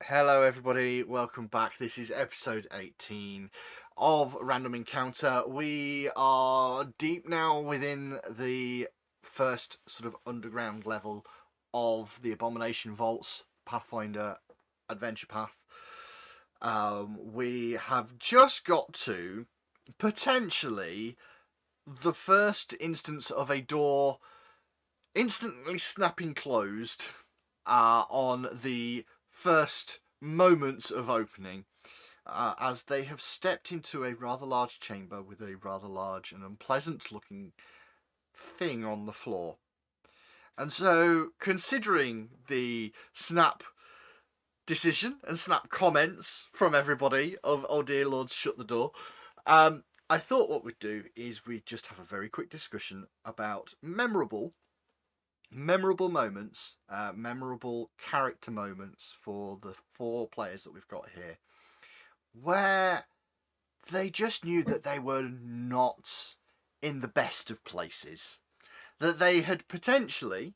Hello, everybody. Welcome back. This is episode 18 of Random Encounter. We are deep now within the first sort of underground level of the Abomination Vaults Pathfinder Adventure Path. We have just got to potentially the first instance of a door instantly snapping closed on the first moments of opening, as they have stepped into a rather large chamber with a rather large and unpleasant looking thing on the floor. And so, considering the snap decision and snap comments from everybody of, oh dear lords, shut the door, I thought what we'd do is we'd just have a very quick discussion about memorable moments, memorable character moments for the four players that we've got here, where they just knew that they were not in the best of places, that they had potentially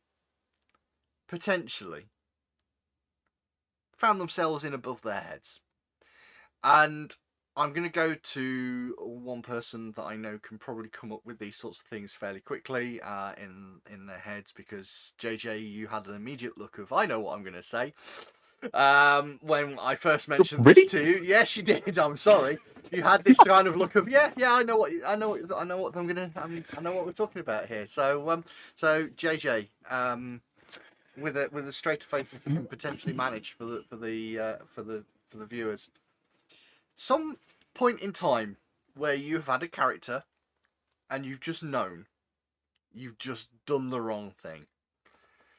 found themselves in above their heads. And I'm going to go to one person that I know can probably come up with these sorts of things fairly quickly in their heads, because JJ, you had an immediate look of, I know what I'm going to say. When I first mentioned Really? this to you, yes, you did. I'm sorry. You had this kind of look of, yeah, I know what I'm gonna, I know what we're talking about here. So JJ, with a straighter face that you can potentially manage for the viewers. Some point in time where you've had a character and you've just known you've just done the wrong thing.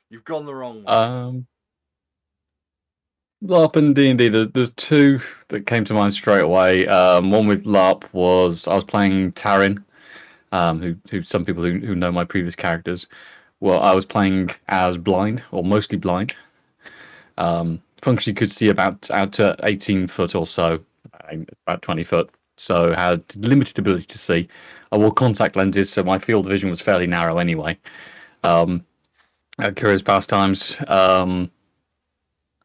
You've gone the wrong way. Larp and D&D, there's two that came to mind straight away. One with Larp was I was playing Tarin, who some people who know my previous characters. Well, I was playing as blind, or mostly blind. Functionally could see about out to 18 foot or so, about 20 foot. So had limited ability to see. I wore contact lenses, so my field of vision was fairly narrow anyway. At Curious Pastimes,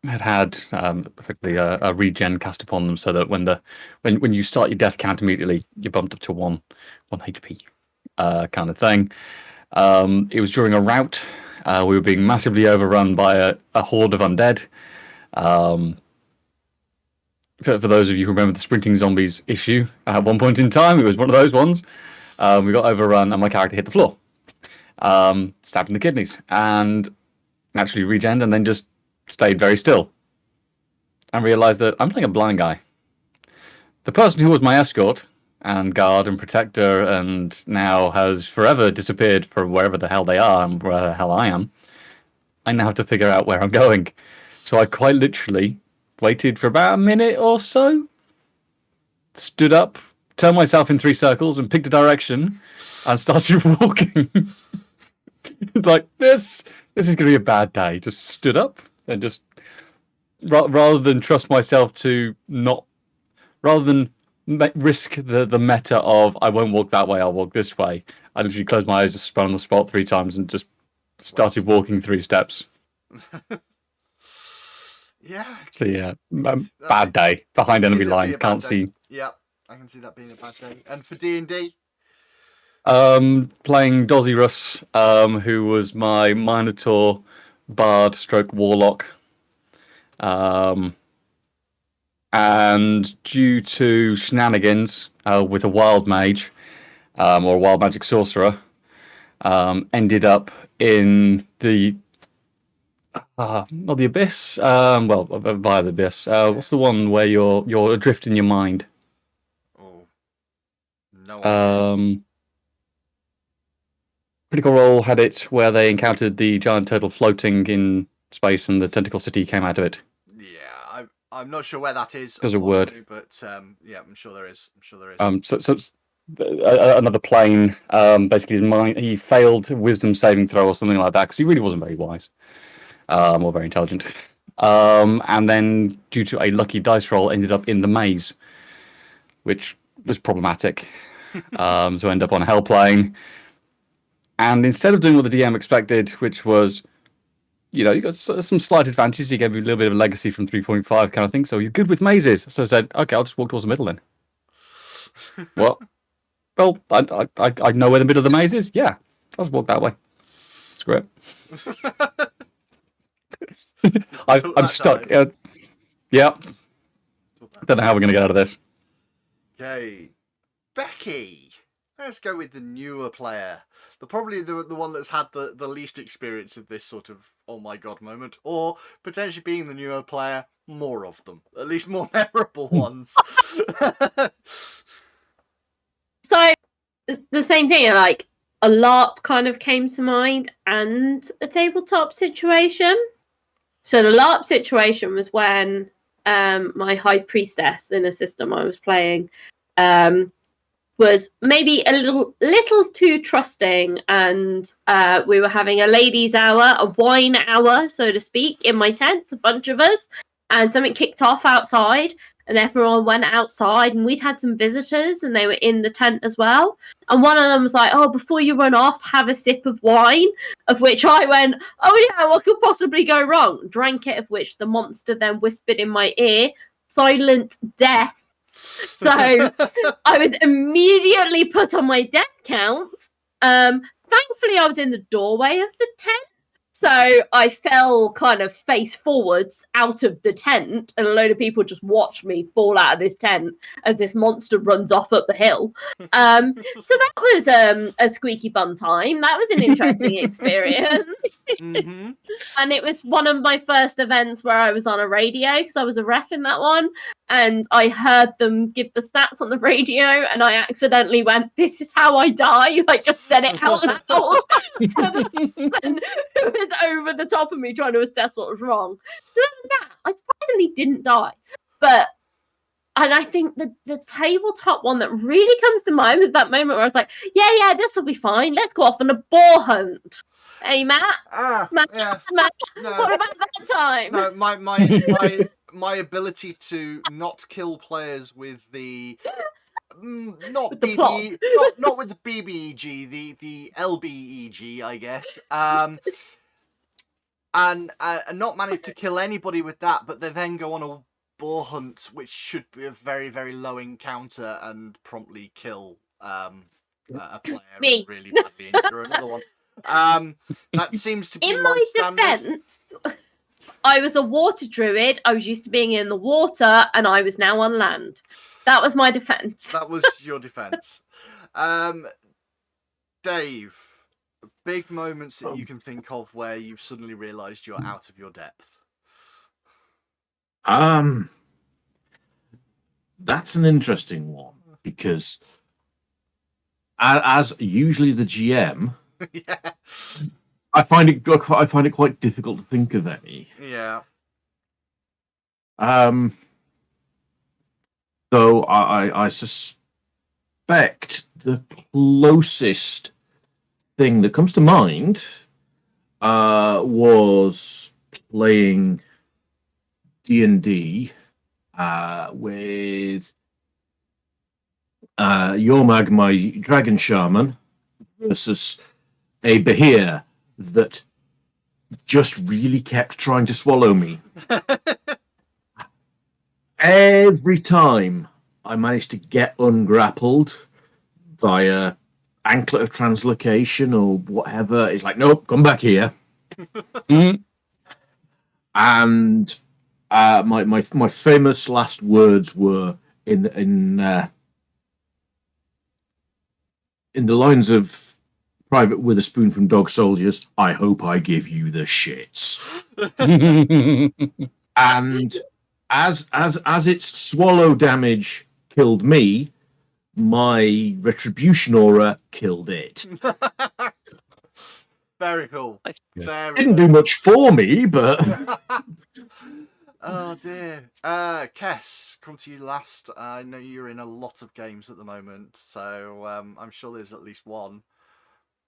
had effectively a regen cast upon them, so that when you start your death count immediately, you're bumped up to one HP, kind of thing. It was during a rout. We were being massively overrun by a horde of undead. For those of you who remember the sprinting zombies issue, at one point in time, it was one of those ones. We got overrun, and my character hit the floor, stabbed in the kidneys, and naturally regened, and then just stayed very still and realized that I'm playing a blind guy. The person who was my escort and guard and protector and now has forever disappeared from wherever the hell they are and where the hell I am, I now have to figure out where I'm going. So I quite literally waited for about a minute or so, stood up, turned myself in 3 circles and picked a direction and started walking. It's like, this is going to be a bad day. Just stood up and just, rather than trust myself to not, rather than risk the meta of I won't walk that way, I'll walk this way, I literally closed my eyes, just spun on the spot 3 times and just started walking 3 steps. Yeah. So yeah, bad day behind enemy lines. Can't see. Yeah, I can see that being a bad day. And for D&D, playing Dozirus, who was my Minotaur bard stroke warlock. And due to shenanigans with a wild mage, or a wild magic sorcerer, ended up in the not the abyss. Well, via the abyss. What's the one where you're adrift in your mind? Oh, no idea. Critical Role had it where they encountered the giant turtle floating in space, and the tentacle city came out of it. Yeah, I'm not sure where that is. There's a word, but yeah, I'm sure there is. So another plane. Basically, his mind. He failed wisdom saving throw or something like that because he really wasn't very wise, or very intelligent. And then, due to a lucky dice roll, ended up in the maze, which was problematic. So end up on a hell plane. And instead of doing what the DM expected, which was you know, you got some slight advantages. You gave me a little bit of a legacy from 3.5 kind of thing. So you're good with mazes. So I said, okay, I'll just walk towards the middle then. What? Well, I know where the middle of the maze is. Yeah, I'll just walk that way. Screw it. I'm stuck. Yeah. Don't know how we're going to get out of this. Okay. Becky. Let's go with the newer player. Probably the one that's had the least experience of this sort of oh my god moment. Or potentially being the newer player, more of them. At least more memorable ones. So, the same thing, like, a LARP kind of came to mind and a tabletop situation. So the LARP situation was when my high priestess in a system I was playing was maybe a little too trusting, and we were having a ladies' hour, a wine hour, so to speak, in my tent, a bunch of us, and something kicked off outside, and everyone went outside, and we'd had some visitors, and they were in the tent as well. And one of them was like, "Oh, before you run off, have a sip of wine." Of which I went, "Oh yeah, what could possibly go wrong?" Drank it, of which the monster then whispered in my ear, "Silent death." So I was immediately put on my death count. Thankfully, I was in the doorway of the tent. So I fell kind of face forwards out of the tent, and a load of people just watched me fall out of this tent as this monster runs off up the hill. So that was a squeaky bum time. That was an interesting experience. Mm-hmm. And it was one of my first events where I was on a radio, because I was a ref in that one, and I heard them give the stats on the radio, and I accidentally went, "This is how I die." I just said it out loud to the person who was over the top of me trying to assess what was wrong. So that was that. I surprisingly didn't die. And I think the tabletop one that really comes to mind was that moment where I was like, yeah, this will be fine. Let's go off on a boar hunt. Hey, Matt? Matt, No, what about that time? No, my ability to not kill players with the not With the BB, plot. not with the BBEG, the LBEG, I guess. And not manage to kill anybody with that, but they then go on a boar hunt, which should be a very, very low encounter, and promptly kill a player Me. and really badly injure another one. That seems to be In my defense, I was a water druid. I was used to being in the water, and I was now on land. That was my defense. That was your defense. Dave, big moments that you can think of where you've suddenly realised you're out of your depth. That's an interesting one, because as usually the GM, Yeah. I find it quite difficult to think of any. Yeah. Though I suspect the closest thing that comes to mind was playing D&D with Yormag, my dragon shaman, versus a Behir that just really kept trying to swallow me. Every time I managed to get ungrappled via anklet of translocation or whatever, it's like, nope, come back here. And my famous last words were in the lines of Private Witherspoon from Dog Soldiers, "I hope I give you the shits." And as its swallow damage killed me, my retribution aura killed it. Very cool. Yeah. Didn't do much for me, but Oh dear. Kess, come to you last. I know you're in a lot of games at the moment, so I'm sure there's at least one.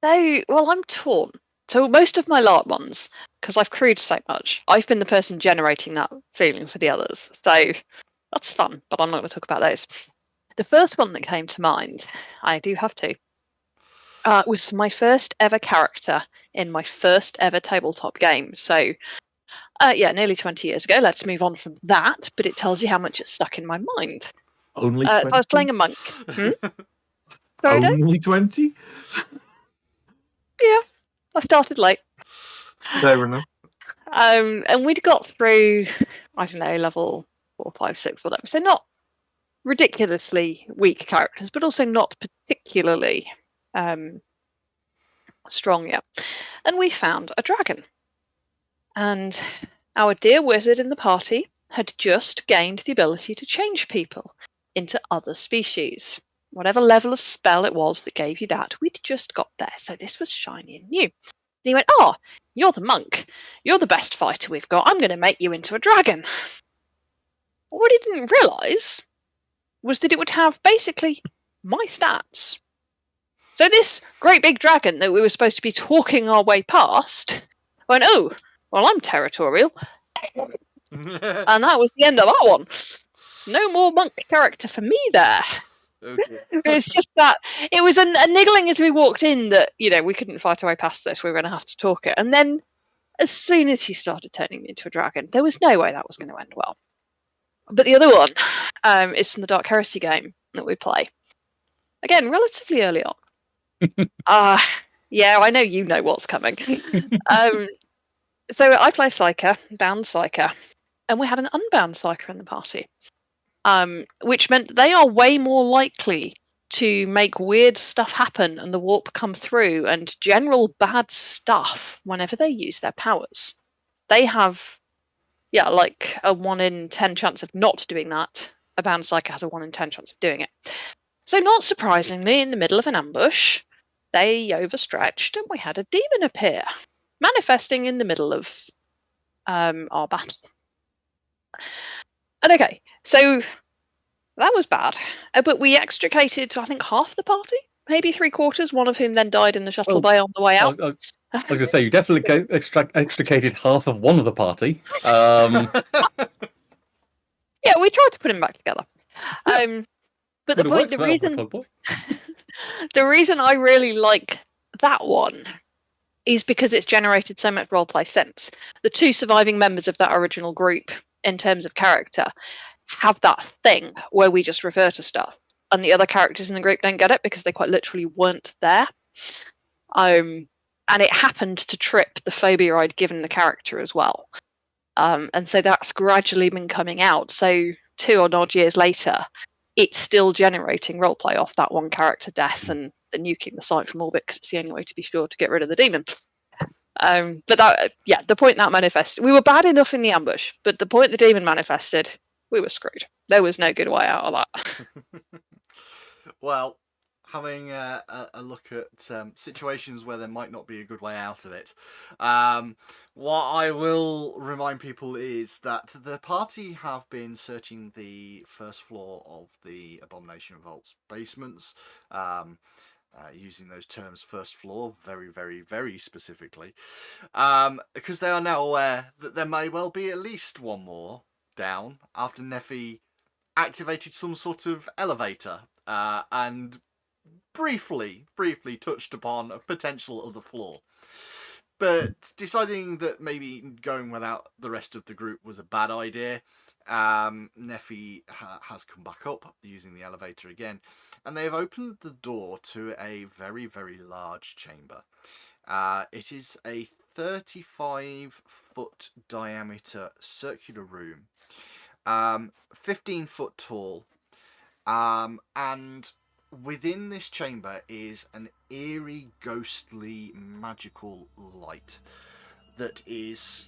So, well, I'm torn. So most of my LARP ones, because I've crewed so much, I've been the person generating that feeling for the others. So that's fun, but I'm not going to talk about those. The first one that came to mind, I do have two. It was for my first ever character in my first ever tabletop game. So, nearly 20 years ago. Let's move on from that, but it tells you how much it's stuck in my mind. Only So 20? I was playing a monk. Sorry, Dave? Only 20? Yeah, I started late. Fair enough. And we'd got through, I don't know, level 4, 5, 6, whatever. So not ridiculously weak characters, but also not particularly strong yet. And we found a dragon. And our dear wizard in the party had just gained the ability to change people into other species. Whatever level of spell it was that gave you that, we'd just got there. So this was shiny and new. And he went, "Oh, you're the monk. You're the best fighter we've got. I'm going to make you into a dragon." What he didn't realise was that it would have basically my stats. So this great big dragon that we were supposed to be talking our way past went, "Oh, well, I'm territorial." And that was the end of that one. No more monk character for me there. Okay. It's just that it was a niggling as we walked in that, we couldn't fight our way past this. We were going to have to talk it. And then as soon as he started turning me into a dragon, there was no way that was going to end well. But the other one is from the Dark Heresy game that we play. Again, relatively early on. Yeah, I know you know what's coming. So I play Psyker, bound Psyker, and we had an unbound Psyker in the party, which meant they are way more likely to make weird stuff happen and the warp come through and general bad stuff whenever they use their powers. They have, like a 1 in 10 chance of not doing that. A bound Psyker has a 1 in 10 chance of doing it. So not surprisingly, in the middle of an ambush, they overstretched and we had a demon appear, manifesting in the middle of our battle. And okay, so that was bad. But we extricated, I think, half the party, maybe 3/4, one of whom then died in the shuttle bay on the way I out. was going to say, you definitely extricated half of one of the party. Yeah, we tried to put him back together. But Would have worked for that reason club boy. the reason I really like that one is because it's generated so much roleplay since. The 2 surviving members of that original group, in terms of character, have that thing where we just refer to stuff, and the other characters in the group don't get it because they quite literally weren't there. And it happened to trip the phobia I'd given the character as well. And so that's gradually been coming out. So 2 or odd years later, it's still generating roleplay off that one character death and the nuking the site from orbit because it's the only way to be sure to get rid of the demon. But that, the point that manifested, we were bad enough in the ambush, but the point the demon manifested, we were screwed. There was no good way out of that. Well, having a look at situations where there might not be a good way out of it, what I will remind people is that the party have been searching the first floor of the Abomination Vault's basements, using those terms first floor very, very, very specifically, because they are now aware that there may well be at least one more down after Nephi activated some sort of elevator and briefly touched upon a potential other floor. But deciding that maybe going without the rest of the group was a bad idea, Nephi has come back up using the elevator again, and they have opened the door to a very, very large chamber. It is a 35-foot diameter circular room, 15 foot tall, and within this chamber is an eerie, ghostly, magical light that is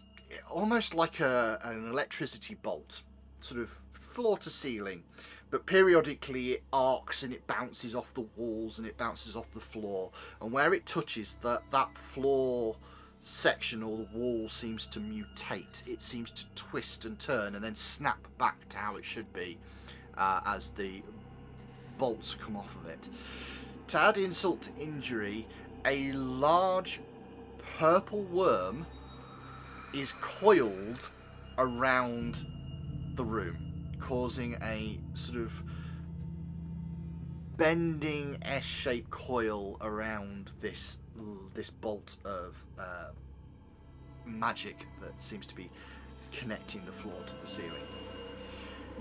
almost like an electricity bolt, sort of floor to ceiling, but periodically it arcs and it bounces off the walls and it bounces off the floor, and where it touches that floor section or the wall seems to mutate. It seems to twist and turn and then snap back to how it should be as the bolts come off of it. To add insult to injury, a large purple worm is coiled around the room, causing a sort of bending S-shaped coil around this bolt of magic that seems to be connecting the floor to the ceiling.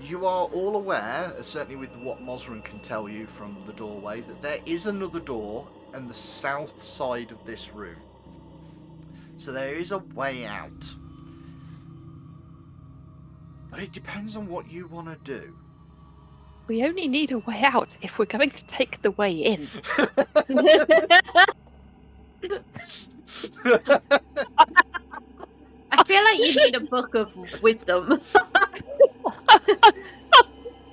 You are all aware, certainly with what Mosran can tell you from the doorway, that there is another door on the south side of this room. So there is a way out. But it depends on what you want to do. We only need a way out if we're going to take the way in. I feel like you need a book of wisdom.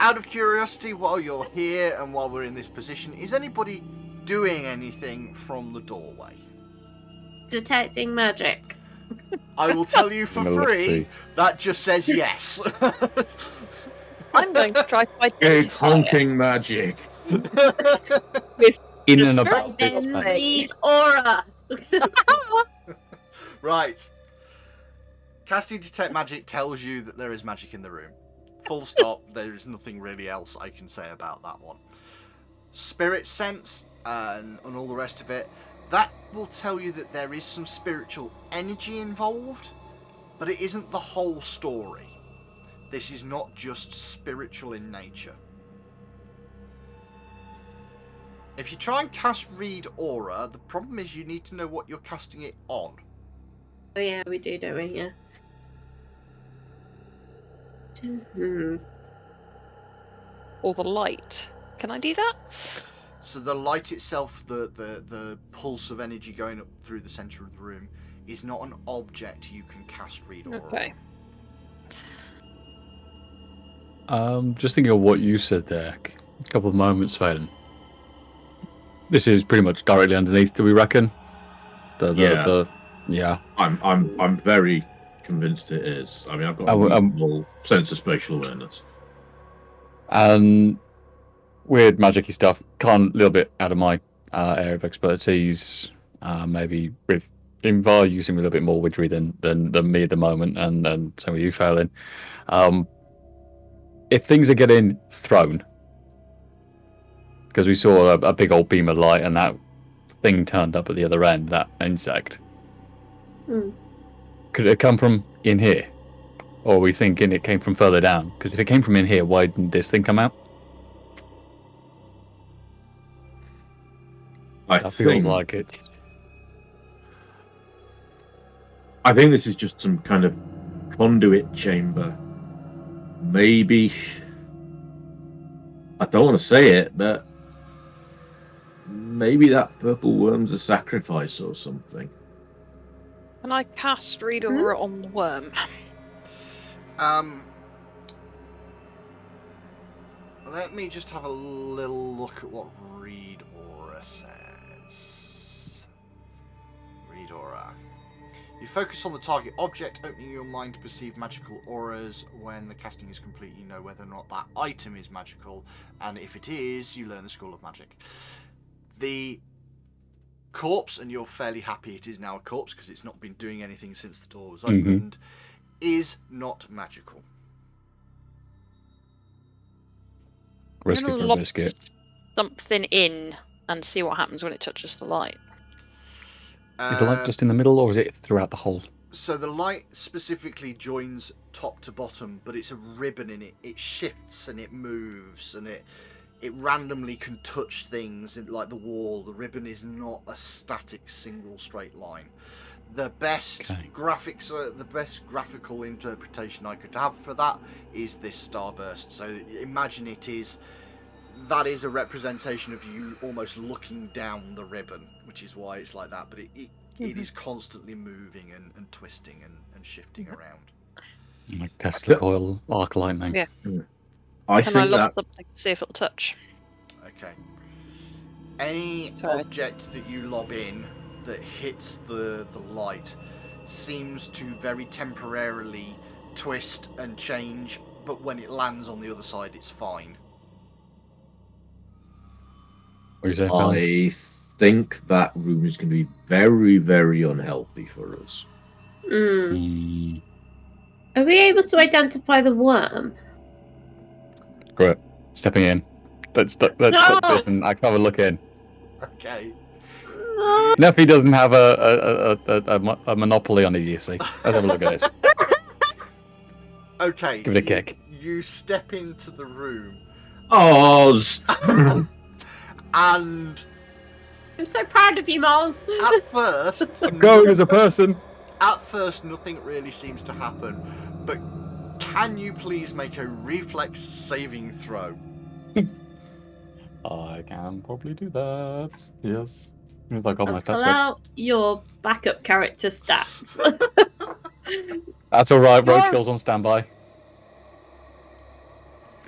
Out of curiosity, while you're here and while we're in this position, is anybody doing anything from the doorway? Detecting magic. I will tell you for Let's free, see. that just says yes. I'm going to try to Big identify it. honking magic. In Just and about this Then place. read aura. Right. Casting Detect Magic tells you that there is magic in the room. Full stop. There is nothing really else I can say about that one. Spirit Sense and all the rest of it, that will tell you that there is some spiritual energy involved, but it isn't the whole story. This is not just spiritual in nature. If you try and cast Read Aura, the problem is you need to know what you're casting it on. Oh yeah, we do, don't we? Yeah. Hmm. Or the light. Can I do that? So the light itself, the pulse of energy going up through the centre of the room, is not an object you can cast Read Aura Okay. Just thinking of what you said there a couple of moments, Phelan. This is pretty much directly underneath, do we reckon? Yeah. I'm very convinced it is. I mean, I've got a Oh, reasonable sense of spatial awareness. Weird magic-y stuff. A little bit out of my area of expertise. Maybe with Invar, you seem a little bit more witchery than me at the moment, and some of you failing. If things are getting thrown, because we saw a big old beam of light and that thing turned up at the other end, that insect. Hmm. Could it come from in here? Or are we thinking it came from further down? Because if it came from in here, why didn't this thing come out? That feels like it. I think this is just some kind of conduit chamber. Maybe. I don't want to say it, but maybe that purple worm's a sacrifice or something. Can I cast Read Aura on the worm? Let me just have a little look at what Read Aura says. Read Aura. You focus on the target object, opening your mind to perceive magical auras. When the casting is complete, you know whether or not that item is magical, and if it is, you learn the School of Magic. The corpse, and you're fairly happy it is now a corpse because it's not been doing anything since the door was opened, is not magical. I'm Risky gonna for a lob biscuit. something in and see what happens when it touches the light. Is the light just in the middle, or is it throughout the whole? So the light specifically joins top to bottom, but it's a ribbon in it. It shifts and it moves and it randomly can touch things like the wall. The ribbon is not a static single straight line. The best graphics, the best graphical interpretation I could have for that is this starburst. So imagine that is a representation of you almost looking down the ribbon, which is why it's like that. But it is constantly moving and twisting and shifting around. Like Tesla coil, arc lightning. Yeah. I Can I think lob that something to see if it'll touch? Okay. Any Sorry. object that you lob in that hits the light seems to very temporarily twist and change, but when it lands on the other side, it's fine. What do you say, Phil? I think that room is going to be very, very unhealthy for us. Are we able to identify the worm? Great. Stepping in. Let's stop this and I can have a look in. Okay. Neffy doesn't have a monopoly on idiocy. Let's have a look at this. Okay. Give it a kick. You step into the room, Oz! and I'm so proud of you, Moz. at first, I'm going as a person. At first, nothing really seems to happen. But can you please make a reflex saving throw? I can probably do that. Yes. If I got my Pull stats up. out your backup character stats. That's alright, Yeah. Roadkill's on standby.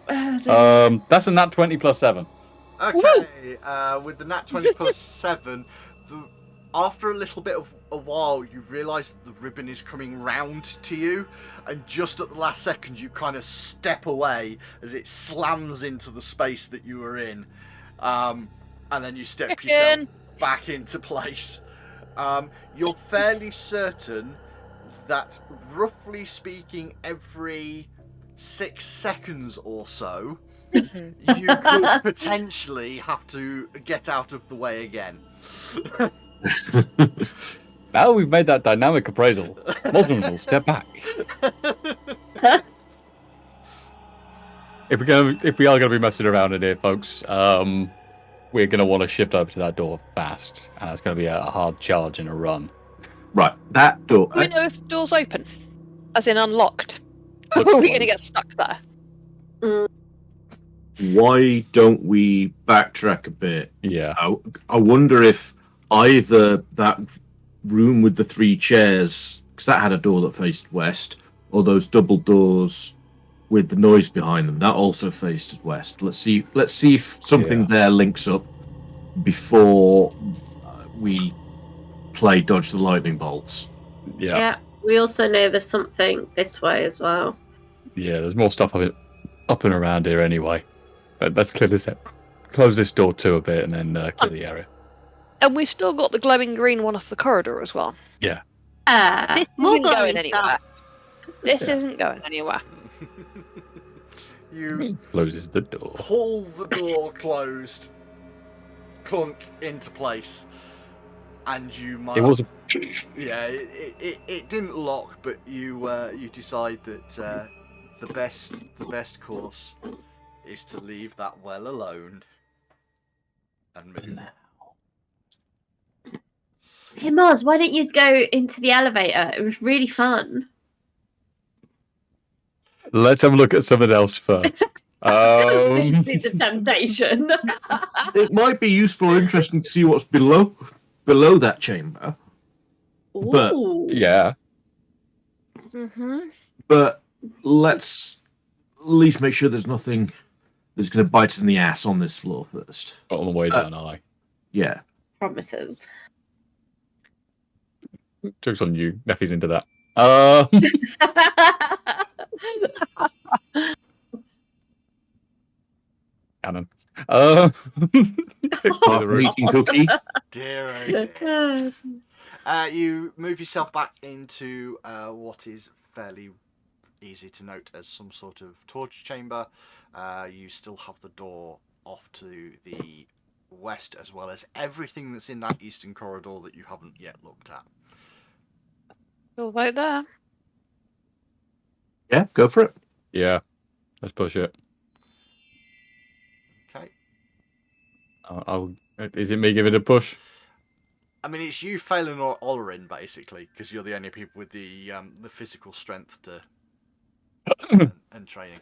That's a nat 20 plus 7. Okay, with the nat 20 plus 7, after a little bit of a while, you realise that the ribbon is coming round to you, and just at the last second, you kind of step away as it slams into the space that you were in, and then you step yourself back into place. You're fairly certain that, roughly speaking, every 6 seconds or so, you could potentially have to get out of the way again. Now we've made that dynamic appraisal. Muslims will step back. If we are going to be messing around in here, folks, we're going to want to shift over to that door fast. And it's going to be a hard charge and a run. Right, that door. Do we know if the door's open? As in unlocked? Or Looks are we like- going to get stuck there? Why don't we backtrack a bit? Yeah. I wonder if either that room with the 3 chairs, because that had a door that faced west, or those double doors with the noise behind them, that also faced west. Let's see if something there links up before we play dodge the lightning bolts. Yeah. Yeah, we also know there's something this way as well. Yeah, there's more stuff up and around here anyway. But let's clear this up. Close this door too a bit and then clear the area. And we've still got the glowing green one off the corridor as well. Yeah. This more isn't going glowing anywhere. stuff. This Yeah. isn't going anywhere. You Closes the door. pull the door closed, clunk into place, and you might. It was. Yeah, it didn't lock, but you decide that the best course is to leave that well alone and move. Hey Moz, why don't you go into the elevator? It was really fun. Let's have a look at something else first. See the temptation. It might be useful or interesting to see what's below that chamber, But- Ooh. Yeah. Mm-hmm. but let's at least make sure there's nothing that's going to bite us in the ass on this floor first. On the way down, aye. Yeah. Promises. Joke's on you. Neffy's into that. Cannon. Half meeting cookie. Dear, oh dear. You move yourself back into what is fairly easy to note as some sort of torch chamber. You still have the door off to the west, as well as everything that's in that eastern corridor that you haven't yet looked at. Still right there. Yeah, go for it. Yeah. Let's push it. Okay. Is it me giving it a push? I mean, it's you, Phelan, or Olerin, basically, because you're the only people with the physical strength to and training.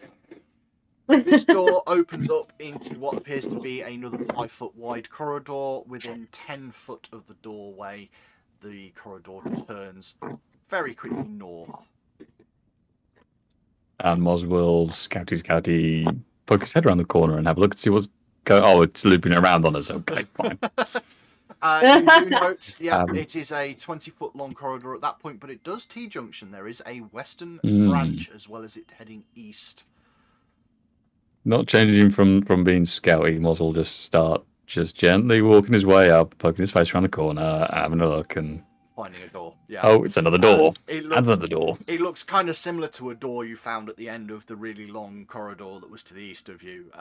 This door opens up into what appears to be another 5-foot wide corridor. Within 10 foot of the doorway, the corridor turns very quickly north. And Moz will scouty, poke his head around the corner and have a look and see what's going. Oh, it's looping around on us. Okay, fine. You do note, yeah, Um, it is a 20-foot long corridor at that point, but it does T-junction. There is a western Mm. branch as well as it heading east. Not changing from being scouty, Moz will just gently walking his way up, poking his face around the corner, having a look, and Finding a door. Yeah. Oh, it's another door. It And looks another door. It looks kind of similar to a door you found at the end of the really long corridor that was to the east of you,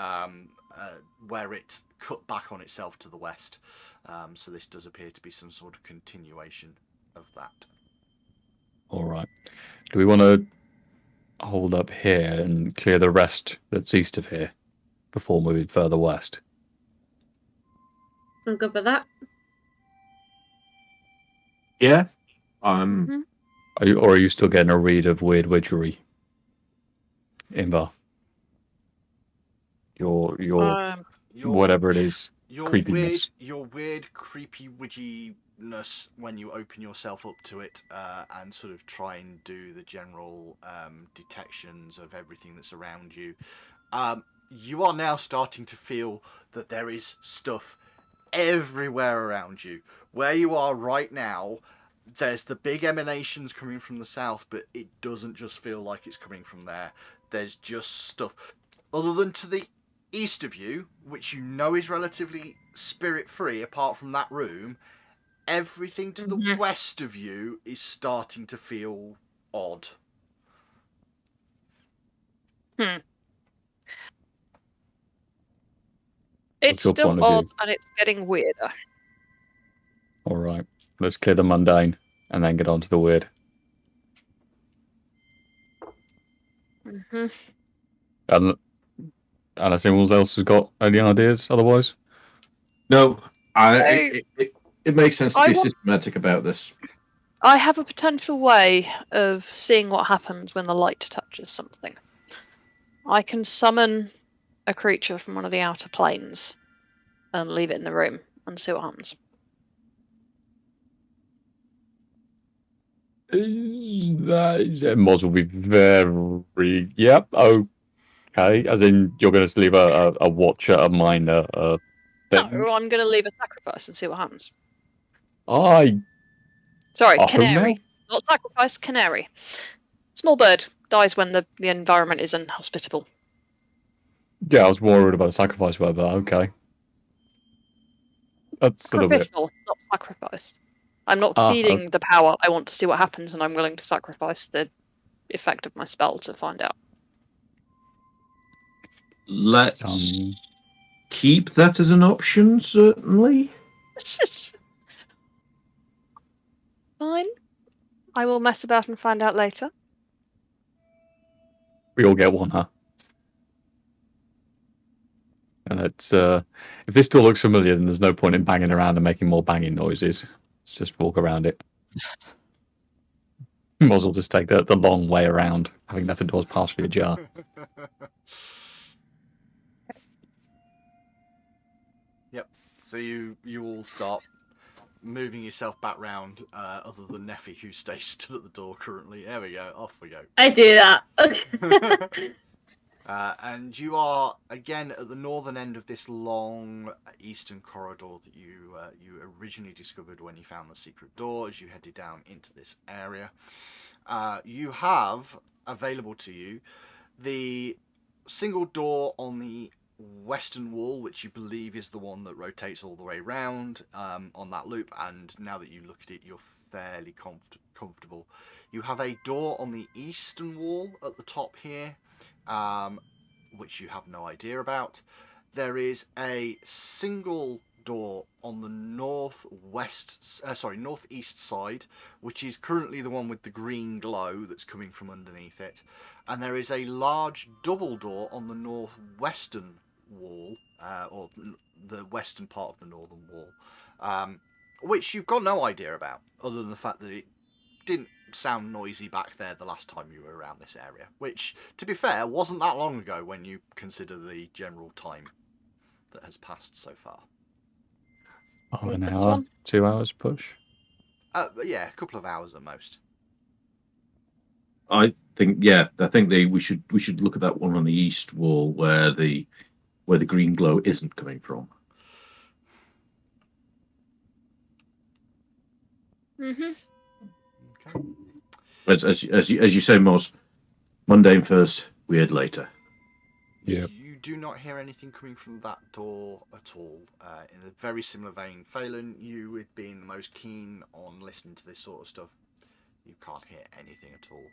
where it cut back on itself to the west. So this does appear to be some sort of continuation of that. All right. Do we want to hold up here and clear the rest that's east of here before moving further west? I'm good with that. Yeah. Mhm. Are you still getting a read of weird witchery, Imba? Your Um, whatever it is, creepiness. Your weird, creepy witchiness when you open yourself up to it and sort of try and do the general detections of everything that's around you. You are now starting to feel that there is stuff everywhere around you. Where you are right now, there's the big emanations coming from the south, but it doesn't just feel like it's coming from there. There's just stuff. Other than to the east of you, which you know is relatively spirit-free apart from that room, everything to the west of you is starting to feel odd. It's your still point of odd view? and it's getting weirder. All right. Let's clear the mundane and then get on to the weird. Hmm. And unless anyone else has got any ideas otherwise? No, So- it makes sense to I be want- systematic about this. I have a potential way of seeing what happens when the light touches something. I can summon a creature from one of the outer planes and leave it in the room and see what happens. That Moz will be very... Yep, okay. As in, you're going to leave a watcher, a miner, a thing? No, I'm going to leave a sacrifice and see what happens. I... Sorry, Oh, canary. no. Not sacrifice, canary. Small bird dies when the environment is inhospitable. Yeah, I was worried about a sacrifice word, but okay. That's a little bit... Sacrificial, not sacrifice. I'm not Ah, feeding the power. I want to see what happens, and I'm willing to sacrifice the effect of my spell to find out. Let's Um, keep that as an option, certainly. Fine. I will mess about and find out later. we all get one, huh? And it's... if this still looks familiar, then there's no point in banging around and making more banging noises. Let's just walk around it. Moz will just take the long way around, having left the doors partially ajar. Yep. So you all start moving yourself back round, other than Neffy, who stays stood at the door currently. There we go. Off we go. I do that. And you are again at the northern end of this long eastern corridor that you originally discovered when you found the secret door. As you headed down into this area, you have available to you the single door on the western wall, which you believe is the one that rotates all the way round on that loop. And now that you look at it, you're fairly comfortable. You have a door on the eastern wall at the top here, which you have no idea about. There is a single door on the northeast side, which is currently the one with the green glow that's coming from underneath it. And there is a large double door on the northwestern wall, or the western part of the northern wall, which you've got no idea about, other than the fact that it didn't sound noisy back there the last time you were around this area, which, to be fair, wasn't that long ago when you consider the general time that has passed so far. Oh, an This hour, one? 2 hours push. Yeah, a couple of hours at most. I think we should look at that one on the east wall where the green glow isn't coming from. Mm-hmm. Okay. As you say, Moz, mundane first, weird later. Yep. You do not hear anything coming from that door at all. In a very similar vein, Phelan, you with being the most keen on listening to this sort of stuff, you can't hear anything at all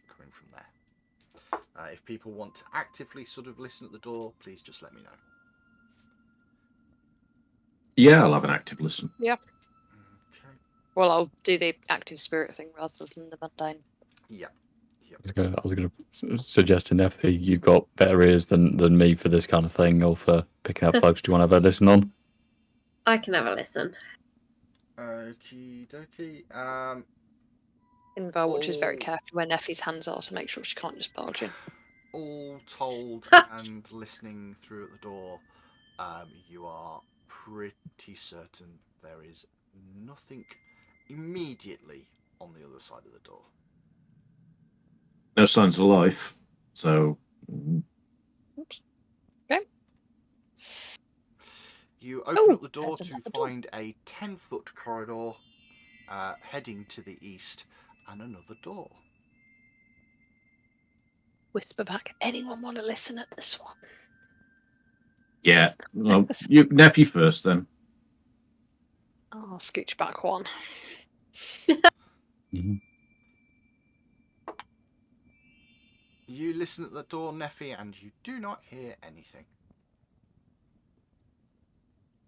coming from there. If people want to actively sort of listen at the door, please just let me know. Yeah, I'll have an active listen. Okay. Well, I'll do the active spirit thing rather than the mundane. Yeah. I was going to suggest to Neffy, you've got better ears than me for this kind of thing, or for picking up folks. Do you want to have a listen on? I can have a listen. Okie dokie. Inval watches very Oh. carefully where Neffy's hands are to make sure she can't just barge in. All told and listening through at the door, you are pretty certain there is nothing immediately on the other side of the door. No signs of life. So You open up the door there's to another door. find a 10-foot corridor heading to the east and another door. Whisper back. Anyone want to listen at this one? yeah, well, you Neppy first then. I'll scooch back one. Mhm. You listen at the door, Neffy, and you do not hear anything.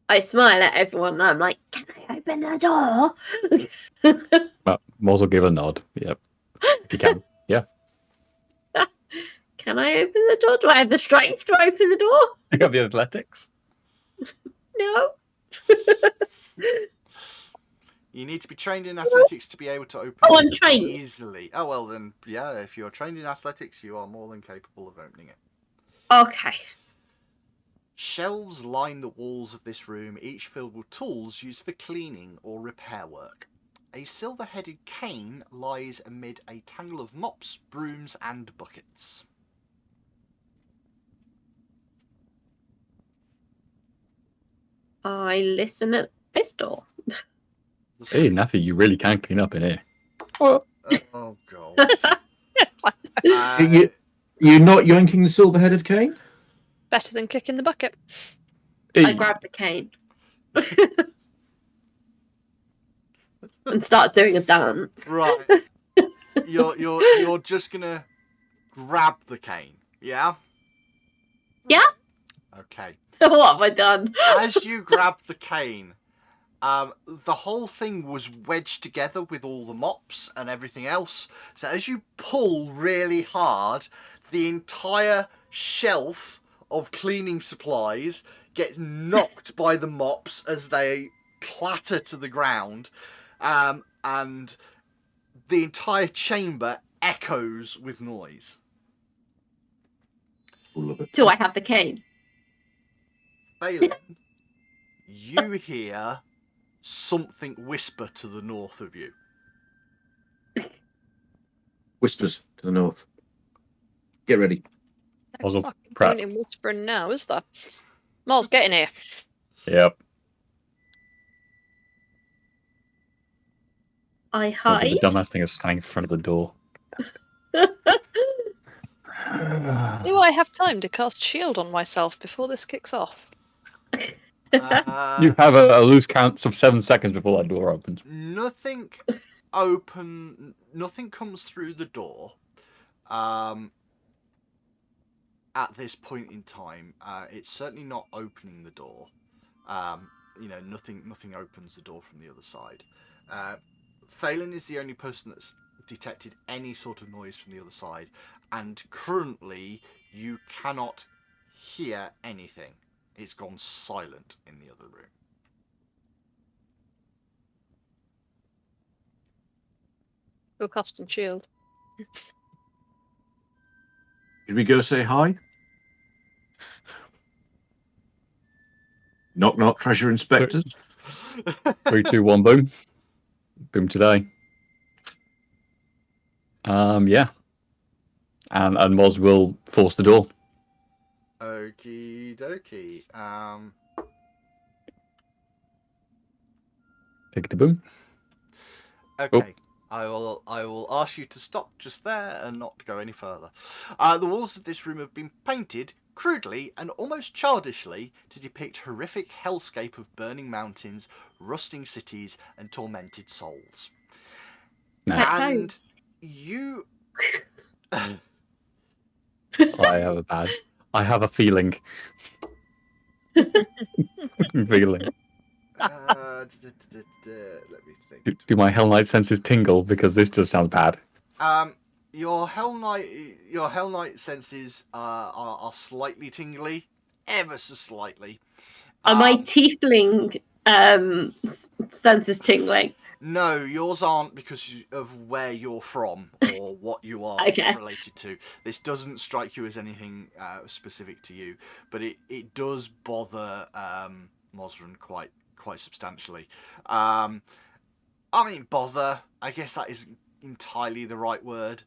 I smile at everyone and I'm like, can I open the door? Well, Moz will give a nod. Yep. If you can. Yeah. Can I open the door? Do I have the strength to open the door? You got the athletics. No. You need to be trained in athletics to be able to open Oh, it I'm trained. easily. Oh, well then, yeah, if you're trained in athletics, you are more than capable of opening it. Okay. Shelves line the walls of this room, each filled with tools used for cleaning or repair work. A silver-headed cane lies amid a tangle of mops, brooms, and buckets. I listen at this door. Hey, Naffy, you really can clean up in here. Oh, God. You're not yanking the silver-headed cane? Better than kicking the bucket. I Hey. grab the cane. And start doing a dance. Right. You're just gonna grab the cane, yeah? Yeah? Okay. What have I done? As you grab the cane, the whole thing was wedged together with all the mops and everything else. So as you pull really hard, the entire shelf of cleaning supplies gets knocked by the mops as they clatter to the ground, and the entire chamber echoes with noise. Do I have the cane? Phelan, you hear something whisper to the north of you. Whispers to the north. Get ready. Moz will Fucking prep. point in whispering now, is there? Miles, get in here. Yep. I Don't do hide. the dumbass thing of standing in front of the door. Do I have time to cast shield on myself before this kicks off? You have a loose count of 7 seconds before that door opens. Nothing comes through the door at this point in time. It's certainly not opening the door. Nothing opens the door from the other side. Phelan is the only person that's detected any sort of noise from the other side, and currently you cannot hear anything. It's gone silent in the other room. Go cast and shield. Should we go say hi? Knock knock, treasure inspectors. 3, 2, 1, boom. Boom today. Yeah. And Moz will force the door. Okie dokie. Pick the boom. Okay. I will ask you to stop just there and not go any further. The walls of this room have been painted crudely and almost childishly to depict horrific hellscape of burning mountains, rusting cities, and tormented souls. It's like home. And you... I have a feeling. Feeling. Let me think. Do my Hell Knight senses tingle because this just sounds bad? Your Hell Knight senses are slightly tingly, ever so slightly. Are my tiefling senses tingling? No, yours aren't because of where you're from or what you are Okay. related to. This doesn't strike you as anything specific to you, but it does bother Mosran quite substantially. I mean, bother. I guess that isn't entirely the right word.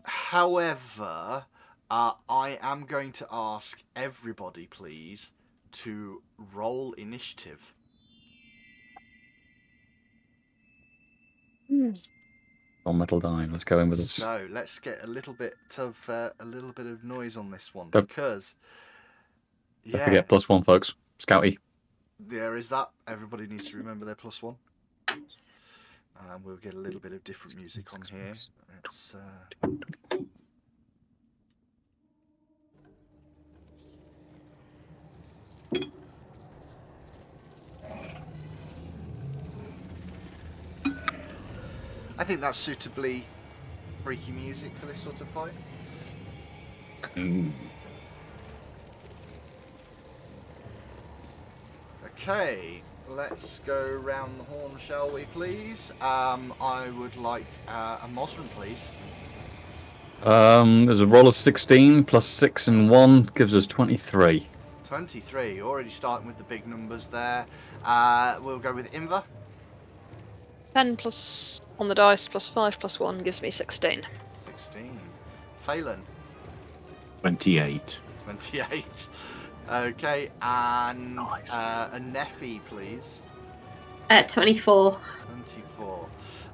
However, I am going to ask everybody, please, to roll initiative. On metal dime. Let's go in with this. So let's get a little bit of noise on this one Don't- because Don't forget +1, folks. Scouty. there is that. Everybody needs to remember their +1. We'll get a little bit of different music on here. Let's, I think that's suitably freaky music for this sort of fight. Okay, let's go round the horn, shall we, please? I would like a Mosran, please. There's a roll of 16 plus 6 and 1 gives us 23. 23, already starting with the big numbers there. We'll go with Inva. 10 plus on the dice plus 5 plus 1 gives me 16. 16. Phelan. 28. 28. Okay, and Nice. a Neffy, please. At 24. 24.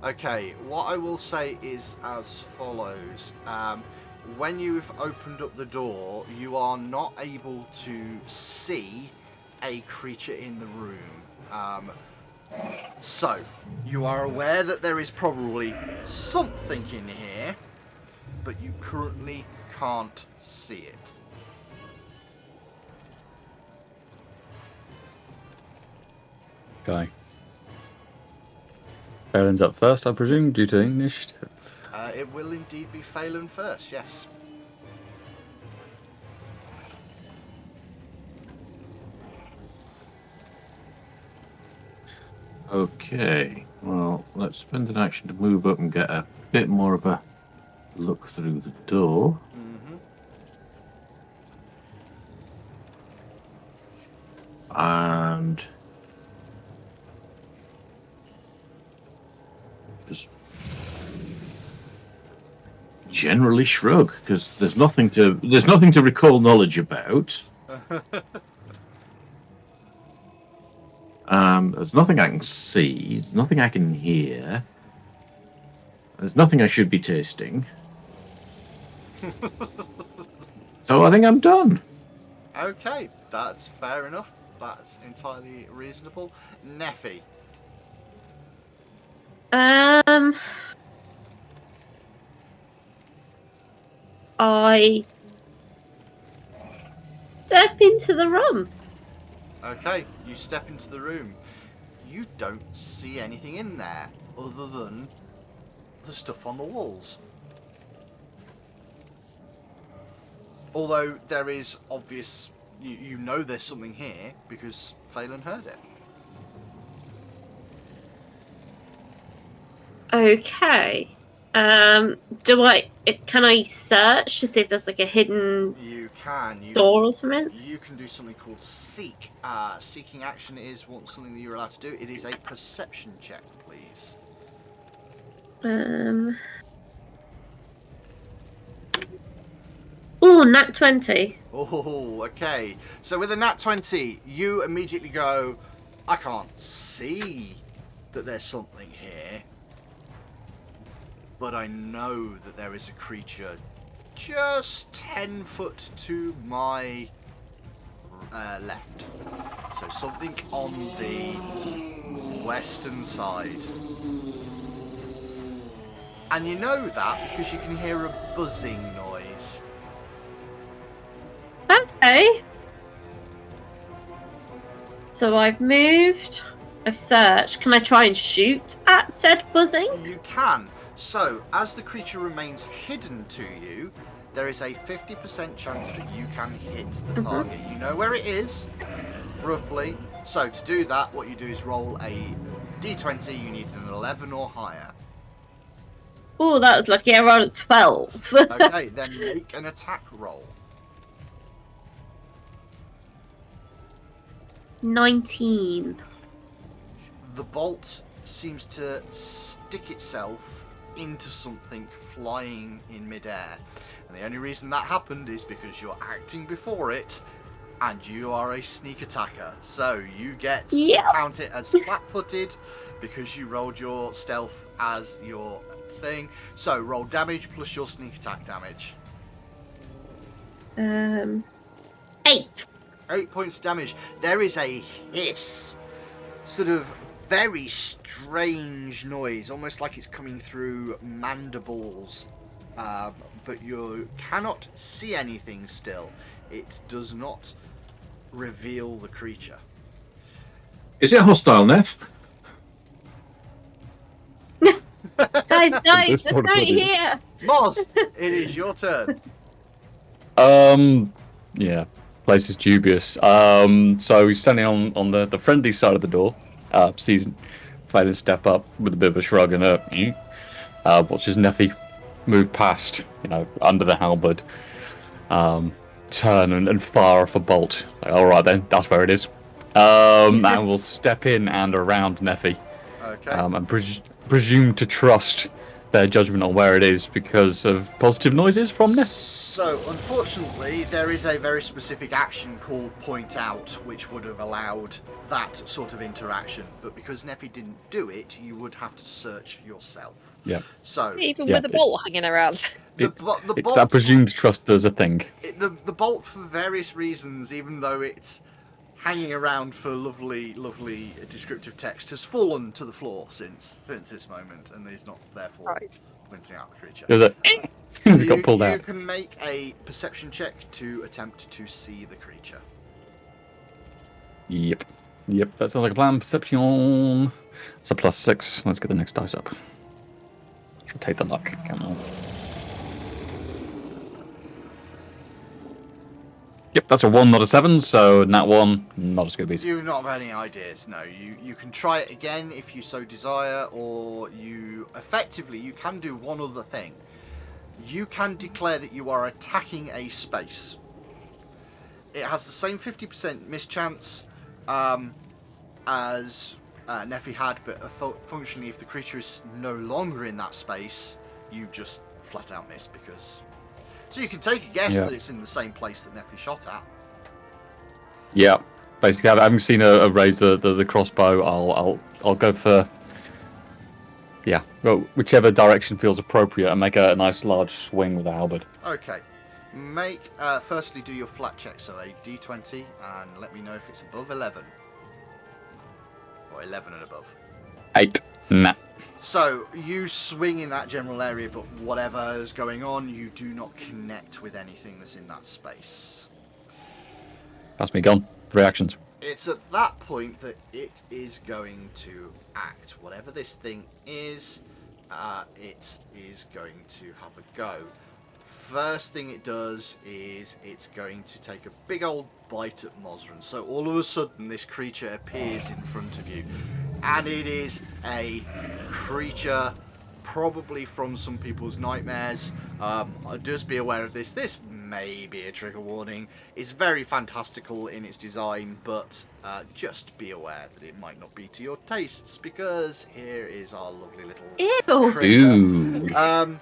Okay, what I will say is as follows. When you've opened up the door, you are not able to see a creature in the room. So, you are aware that there is probably something in here, but you currently can't see it. Okay. Phelan's up first, I presume, due to initiative. It will indeed be Phelan first, yes. Okay, well, let's spend an action to move up and get a bit more of a look through the door. And just generally shrug because there's nothing to recall knowledge about. There's nothing I can see. There's nothing I can hear. There's nothing I should be tasting. So I think I'm done. Okay, that's fair enough. That's entirely reasonable. Neffy. I step into the room. Okay, you step into the room. You don't see anything in there other than the stuff on the walls. Although there is obvious, you know there's something here because Phelan heard it. Okay. Can I search to see if there's like a hidden You can. door or something? You can do something called seek. Seeking action is something that you're allowed to do. It is a perception check, please. Oh, nat 20. Oh, okay. So with a nat 20, you immediately go, I can't see that there's something here, but I know that there is a creature just 10 foot to my left. So something on the western side. And you know that because you can hear a buzzing noise. Okay. So I've moved. I've searched. Can I try and shoot at said buzzing? You can. So, as the creature remains hidden to you, there is a 50% chance that you can hit the target. You know where it is, roughly. So, to do that, what you do is roll a d20. You need an 11 or higher. Oh, that was lucky. I rolled a 12. Okay, then make an attack roll. 19. The bolt seems to stick itself into something flying in midair. And the only reason that happened is because you're acting before it and you are a sneak attacker. So you get to count it as flat-footed because you rolled your stealth as your thing. So roll damage plus your sneak attack damage. 8. 8 points damage. There is a hiss. Sort of very strange noise, almost like it's coming through mandibles, but you cannot see anything still. It does not reveal the creature. Is it hostile, Neff? Guys, This let's point go of view. here. Moz, it is your turn. Yeah, place is dubious. So he's standing on the friendly side of the door. Sees Faden step up with a bit of a shrug and watches Neffy move past, under the halberd, turn and fire off a bolt. Like, all right then, that's where it is. And we'll step in and around Neffy, Okay. and presume to trust their judgment on where it is because of positive noises from Neffy. So, unfortunately, there is a very specific action called Point Out, which would have allowed that sort of interaction. But because Neffy didn't do it, you would have to search yourself. Yeah. So, Even Yeah, with a bolt hanging around. the It's bolt, that presumed trust as a thing. the bolt, for various reasons, even though it's hanging around for lovely descriptive text, has fallen to the floor since this moment, and is not therefore Right. pointing out the creature. There's a it got pulled you out. can make a perception check to attempt to see the creature. Yep, that sounds like a plan. Perception. It's a +6. Let's get the next dice up. Should take the luck. Come on. Yep, that's a 1, not a 7. So nat 1, not as good as. You not have any ideas. No, you can try it again if you so desire, or you can do one other thing. You can declare that you are attacking a space. It has the same 50% mischance as Neffy had, but functionally, if the creature is no longer in that space, you just flat out miss because. So you can take a guess that it's in the same place that Neffy shot at. Yeah, basically, having seen a raise the crossbow, I'll go for. Yeah, well, whichever direction feels appropriate, and make a nice large swing with the halberd. Okay. Firstly, do your flat check, so a d20, and let me know if it's above 11. Or 11 and above. 8. Nah. So, you swing in that general area, but whatever is going on, you do not connect with anything that's in that space. That's me gone. 3 actions. It's at that point that it is going to act. Whatever this thing is, it is going to have a go. First thing it does is it's going to take a big old bite at Mosran. So all of a sudden this creature appears in front of you. And it is a creature probably from some people's nightmares. Just be aware of this. This may be a trigger warning. It's very fantastical in its design, but just be aware that it might not be to your tastes, because here is our lovely little Ew. critter. Ooh.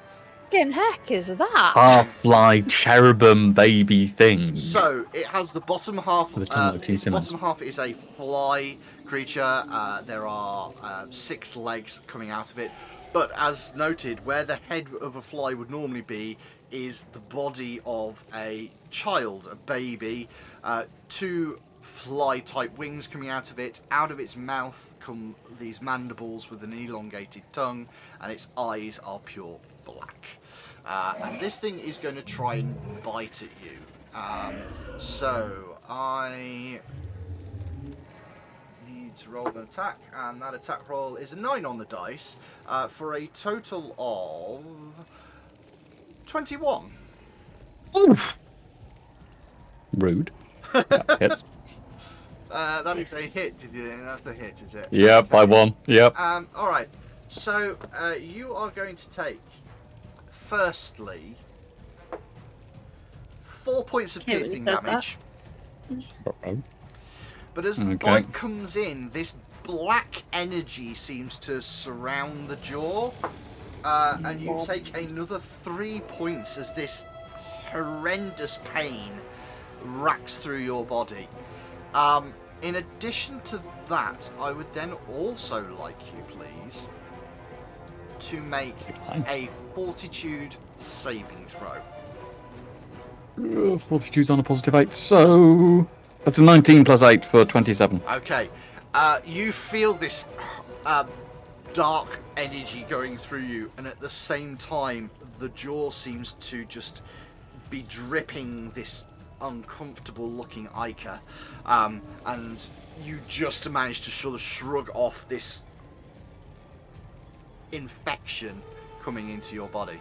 Fucking heck is that? Half-fly cherubim baby thing. So it has the bottom half. For the time of Gene Its Simmons. bottom half is a fly creature. There are 6 legs coming out of it. But as noted, where the head of a fly would normally be is the body of a child, a baby, two fly-type wings coming out of it. Out of its mouth come these mandibles with an elongated tongue, and its eyes are pure black. And this thing is going to try and bite at you. So I need to roll an attack, and that attack roll is a 9 on the dice, for a total of 21. Oof. Rude. That hits. That is a hit, did you? That's a hit, is it? Yep, by 1. Yep. Alright, so you are going to take, firstly, 4 points of Okay, when he piercing does that. damage. Uh-oh. But as the Okay. bite comes in, this black energy seems to surround the jaw, and you take another 3 points as this horrendous pain racks through your body. In addition to that, I would then also like you, please, to make a fortitude saving throw. Fortitude's on a positive 8, so that's a 19 plus 8 for 27. Okay, you feel this dark energy going through you, and at the same time, the jaw seems to just be dripping this uncomfortable-looking ichor, and you just manage to sort of shrug off this infection coming into your body.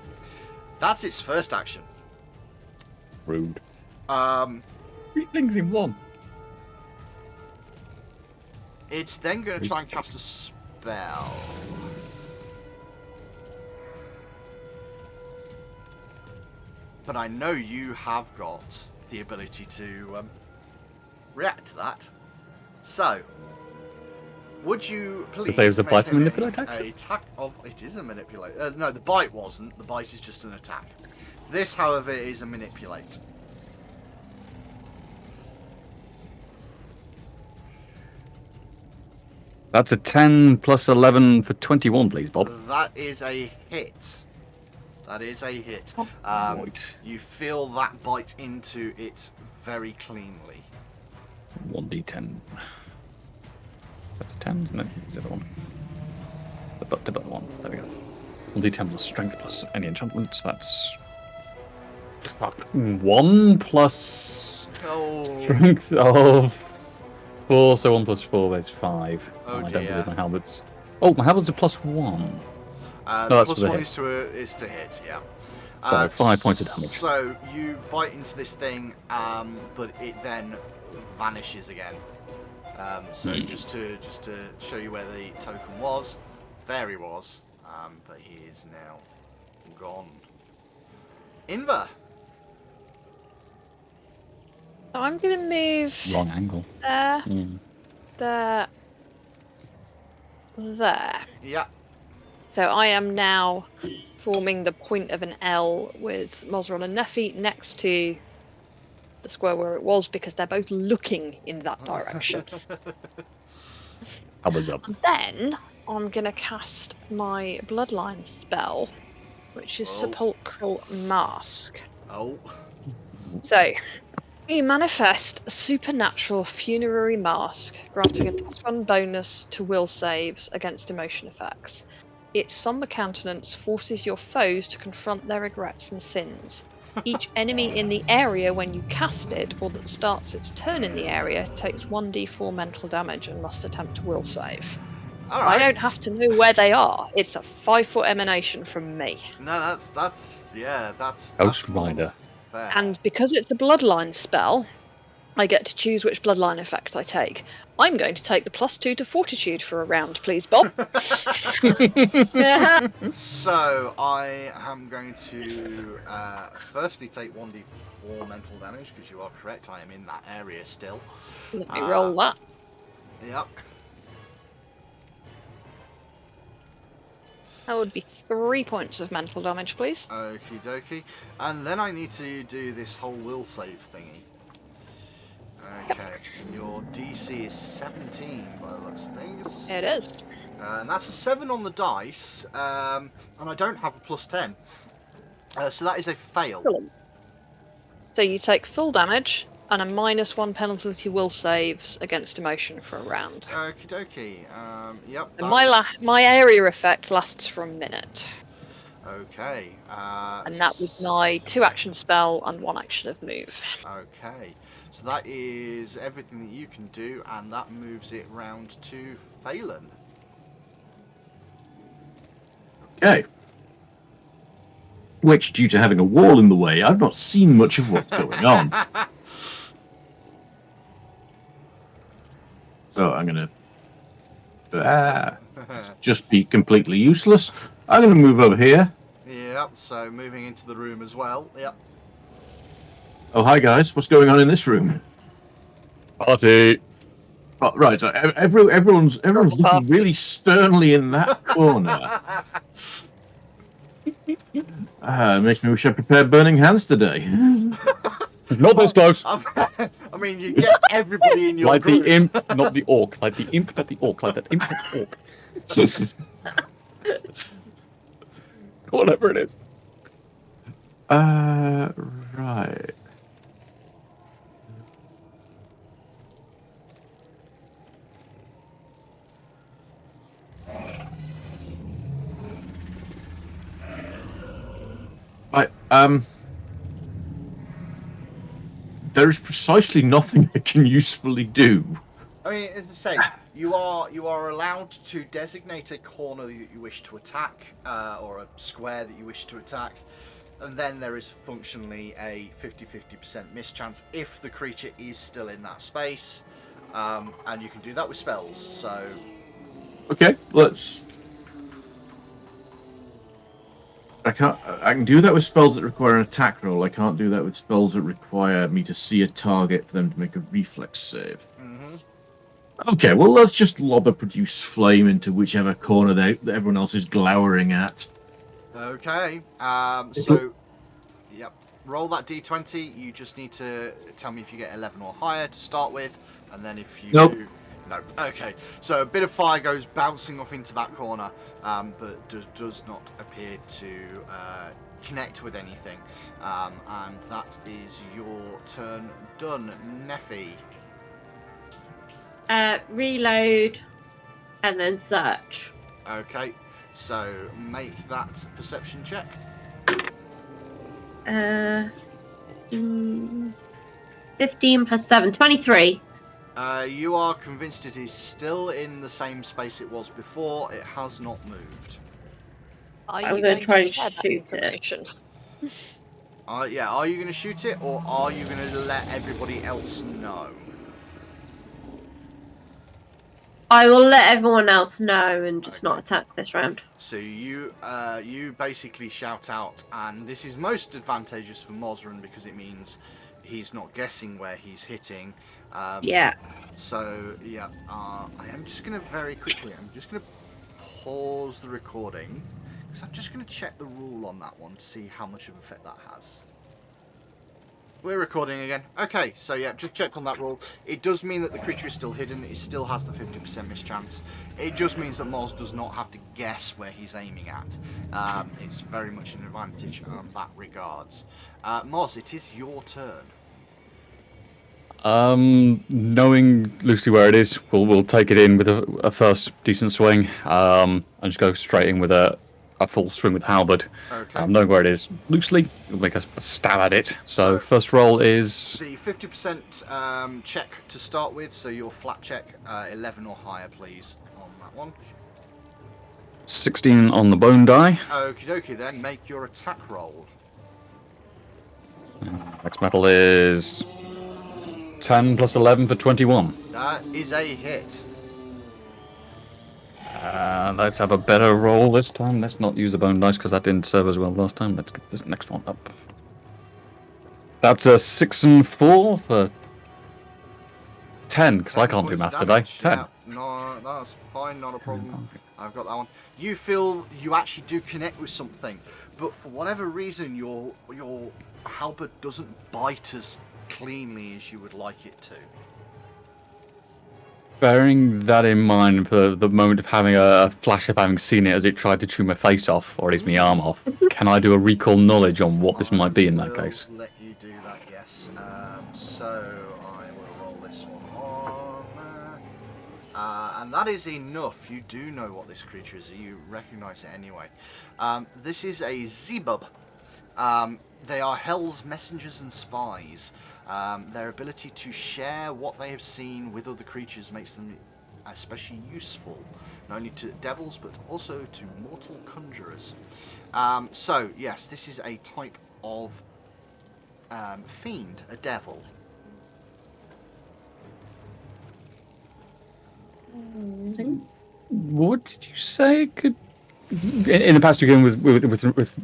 That's its first action. Rude. Um, 3 things in 1. It's then going to try and cast a spell. But I know you have got the ability to react to that. So, would you please say it was a make bite a manipulate action? attack of... It is a manipulate. No, the bite wasn't. The bite is just an attack. This, however, is a manipulate. That's a 10 plus 11 for 21, please, Bob. That is a hit. That is a hit. Right. You feel that bite into it very cleanly. 1d10. That's a 10, isn't it? It's the other one. The button one. There we go. 1d10 plus strength plus any enchantments. That's 1 plus Oh, strength of 4, so 1 plus 4 is 5. Oh, I don't dear. believe my halberds. Oh, my halberds are plus 1. the that's plus for the one hit. is to hit, yeah. So 5 points of damage. So you bite into this thing, but it then vanishes again. So just to show you where the token was, there he was, but he is now gone. Inva. So I'm going to move Wrong angle. there, Mm. there, there. Yeah. So I am now forming the point of an L with Mozron and Neffy next to the square where it was, because they're both looking in that direction. Halberds up. And then I'm going to cast my Bloodline spell, which is Oh. Sepulchral Mask. Oh. So, you manifest a supernatural funerary mask, granting a +1 bonus to will saves against emotion effects. Its somber countenance forces your foes to confront their regrets and sins. Each enemy in the area when you cast it, or that starts its turn in the area, takes 1d4 mental damage and must attempt a will save. All I right. don't have to know where they are. It's a 5-foot emanation from me. No, that's Ghost Rider. fair. And because it's a bloodline spell, I get to choose which bloodline effect I take. I'm going to take the +2 to fortitude for a round, please, Bob. So I am going to firstly take 1d4 mental damage, because you are correct. I am in that area still. Let me roll that. Yep. That would be 3 points of mental damage, please. Okie dokie. And then I need to do this whole will save thingy. Okay. Your DC is 17 by the looks of things. It is. And that's a 7 on the dice, and I don't have a +10. So that is a fail. Excellent. So you take full damage and a -1 penalty to will saves against emotion for a round. Okie dokie. Yep. And my area effect lasts for a minute. Okay. And that was my 2 action spell and 1 action of move. Okay. So that is everything that you can do, and that moves it round to Phelan. Okay. Which, due to having a wall in the way, I've not seen much of what's going on. So I'm going to just be completely useless. I'm going to move over here. Yep. So moving into the room as well. Yep. Oh, hi guys. What's going on in this room? Party. Oh, right. Everyone's looking really sternly in that corner. Makes me wish I prepared burning hands today. Not this close. I mean, you get everybody in your Like group. the imp, not the orc. Like the imp, not the orc. Like that imp, not the orc. Whatever it is. Right. There is precisely nothing I can usefully do. I mean, as I say, you are allowed to designate a corner that you wish to attack, or a square that you wish to attack, and then there is functionally a 50-50% mischance if the creature is still in that space, and you can do that with spells. So, Okay, let's. I can do that with spells that require an attack roll. I can't do that with spells that require me to see a target for them to make a reflex save. Okay, well, let's just lob a produce flame into whichever corner that everyone else is glowering at. okay. So, yep. Roll that d20. You just need to tell me if you get 11 or higher to start with, and then if you Nope. do. No. Okay. So a bit of fire goes bouncing off into that corner, but does not appear to connect with anything. And that is your turn done, Neffy. Reload and then search. Okay. So make that perception check. 15 plus 7, 23. You are convinced it is still in the same space it was before. It has not moved. Are I'm you gonna going try to and share that shoot it. information? Yeah, are you going to shoot it, or are you going to let everybody else know? I will let everyone else know and just not attack this round. So you basically shout out, and this is most advantageous for Mosran because it means he's not guessing where he's hitting. Yeah. So yeah, I am just going to very quickly. I'm just going to pause the recording because I'm just going to check the rule on that one to see how much of an effect that has. We're recording again. Okay, so yeah, just checked on that rule. It does mean that the creature is still hidden. It still has the 50% mischance. It just means that Moz does not have to guess where he's aiming at. It's very much an advantage on that regards. Moz, it is your turn. Knowing loosely where it is, we'll take it in with a first decent swing. And just go straight in with a full swing with halberd. Okay. Knowing where it is loosely, we'll make a stab at it. So first roll is The 50% check to start with, so your flat check, 11 or higher, please, on that one. 16 on the bone die. Okie dokie then, make your attack roll. Next metal is 10 plus 11 for 21. That is a hit. Let's have a better roll this time. Let's not use the bone dice because that didn't serve as well last time. Let's get this next one up. That's a 6 and 4 for 10 because I can't do maths today. 10. Yeah, no, that's fine, not a problem. I've got that one. You feel you actually do connect with something, but for whatever reason, your halberd doesn't bite as cleanly as you would like it to. Bearing that in mind for the moment of having a flash of having seen it as it tried to chew my face off, or at least my arm off, can I do a recall knowledge on what this might be in that I will case? let you do that, yes. So I will roll this one on. And that is enough. You do know what this creature is. You recognise it anyway. This is a Zebub. They are Hell's messengers and spies. Their ability to share what they have seen with other creatures makes them especially useful, not only to devils but also to mortal conjurers. So, yes, this is a type of fiend, a devil. What did you say? Could in the past you've given with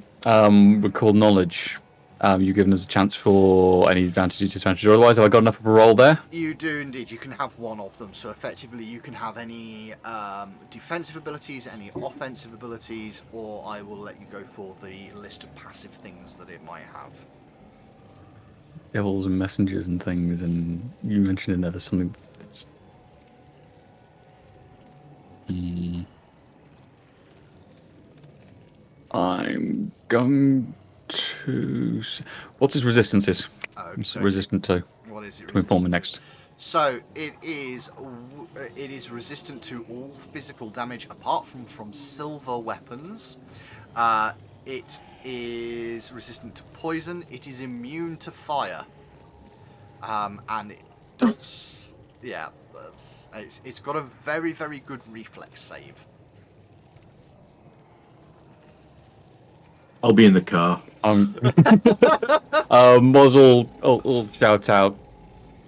recall knowledge, you've given us a chance for any advantages, disadvantages, or otherwise. Have I got enough of a roll there? You do indeed. You can have one of them. So effectively, you can have any defensive abilities, any offensive abilities, or I will let you go for the list of passive things that it might have. Devils and messengers and things, and you mentioned in there's something that's. I'm going to. What's his resistances? What's it resistant to? What is it? To inform me next. So it is resistant to all physical damage apart from silver weapons. It is resistant to poison. It is immune to fire. And it does, yeah, it's got a very, very good reflex save. I'll be in the car. Moz will shout out,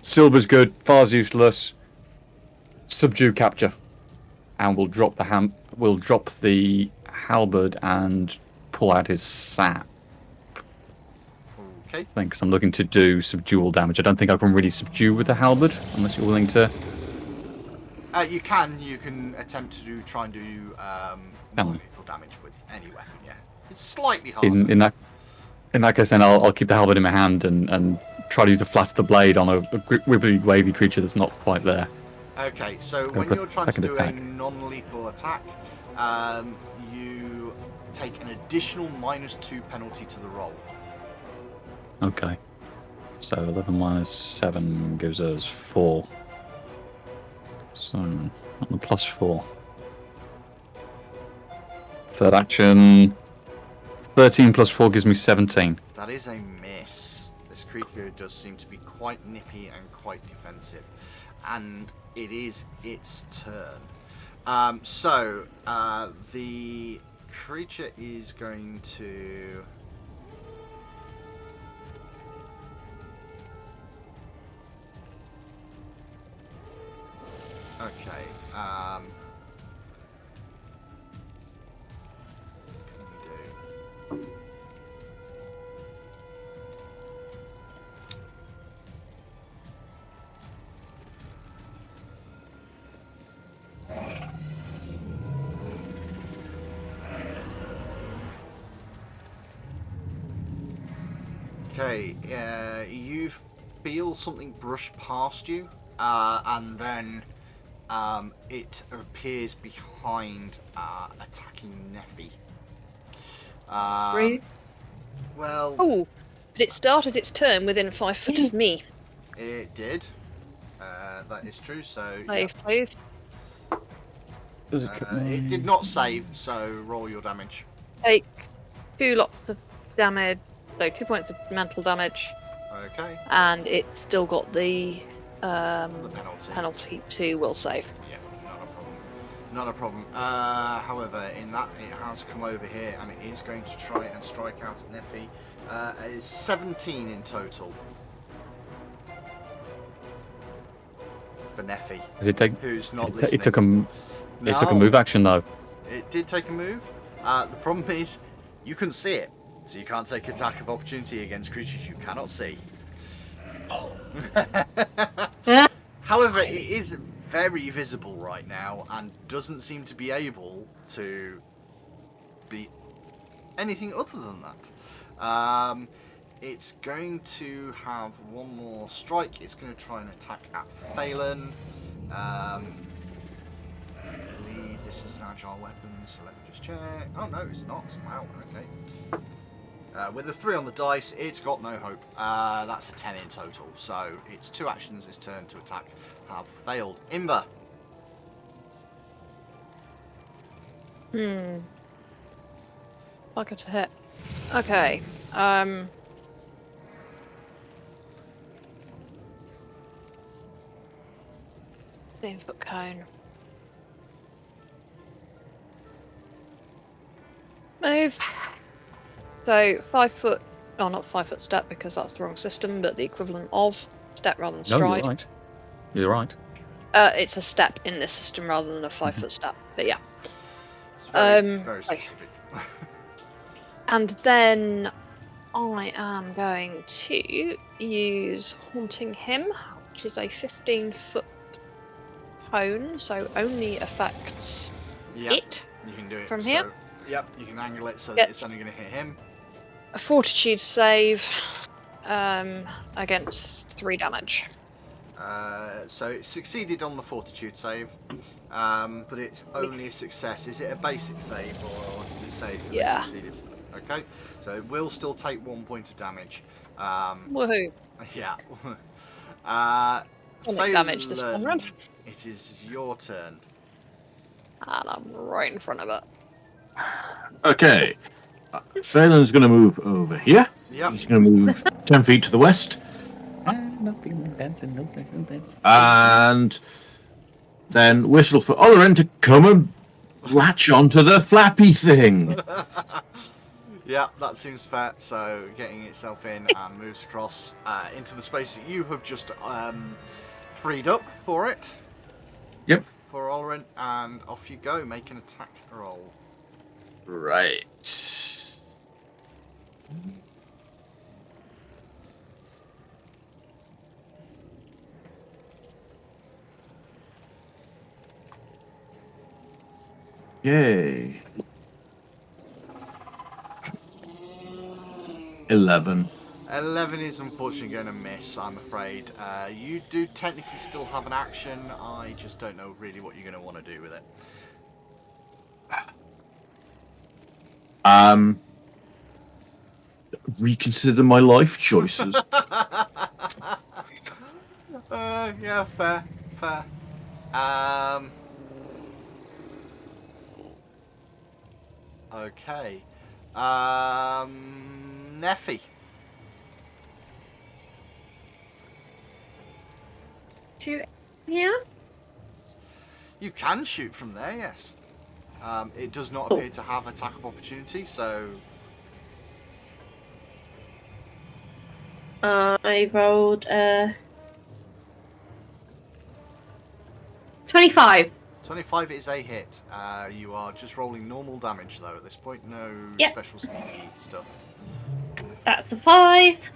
silver's good, fire's useless, subdue capture. And we'll drop the halberd and pull out his sap. Okay. I think 'cause I'm looking to do subdual damage. I don't think I can really subdue with the halberd unless you're willing to. You can attempt to try and do non-lethal damage with any weapon. Yeah, it's slightly harder. In that case, then I'll keep the halberd in my hand and try to use the flat of the blade on a wibbly wavy creature that's not quite there. Okay, so Go when for a you're trying to second do attack. a non-lethal attack, you take an additional -2 penalty to the roll. Okay. So 11 minus 7 gives us 4. So, on the +4. Third action. 13 plus 4 gives me 17. That is a miss. This creature does seem to be quite nippy and quite defensive. And it is its turn. The creature is going to... Okay, what can we do? Okay, you feel something brush past you, and then it appears behind, attacking Neffy. Rude. Well, Oh, but it started its turn within 5 foot of me. it did. That is true. So Save, please. it did not save. So roll your damage. Take 2 lots of damage, so 2 points of mental damage, Okay. and it's still got the The penalty. penalty to will save. Yeah, not a problem. Not a problem. However, in that it has come over here and it is going to try and strike out at Neffy. It is 17 in total for Neffy, Does it take? who's not It listening. took a. It took a No. move action though. It did take a move. The problem is you couldn't see it, so you can't take attack of opportunity against creatures you cannot see. However, it is very visible right now and doesn't seem to be able to be anything other than that. It's going to have one more strike. It's going to try and attack at Phelan. I believe this is an agile weapon, so let me just check. Oh no, it's not. Wow, okay. With a 3 on the dice, it's got no hope. That's a 10 in total, so its 2 actions this turn to attack have failed. Imber. Like to hit. Okay. 15-foot cone. Move. So 5 foot. Oh, not 5 foot step because that's the wrong system, but the equivalent of step rather than No, stride. you're right. You're right. It's a step in this system rather than a 5 foot step. But yeah. It's very, very Okay. specific. And then I am going to use Haunting Him, which is a 15-foot cone, so only affects Yep, it. you can do it from here? So, yep, you can angle it so that Yes. it's only going to hit him. A Fortitude save against 3 damage. So it succeeded on the fortitude save, but it's only a success. Is it a basic save or does it say that Yeah. it succeeded? Okay, so it will still take 1 point of damage. Woohoo! Yeah. Sonic damage this Phelan, one round. it is your turn. And I'm right in front of it. Okay. Phelan's going to move over here. Yep. He's going to move 10 feet to the west. And then whistle for Olerin to come and latch onto the flappy thing. Yeah, that seems fair. So getting itself in and moves across into the space that you have just freed up for it. Yep. For Olerin, and off you go. Make an attack roll. Right. Yay. 11. 11 is unfortunately going to miss, I'm afraid. You do technically still have an action. I just don't know really what you're going to want to do with it. Reconsider my life choices. Yeah, fair, fair. Okay. Neffy. Shoot here? You can shoot from there, yes. It does not appear to have attack of opportunity, so... I rolled 25. 25 is a hit. You are just rolling normal damage, though, at this point. No Yep. special sneaky stuff. That's a 5.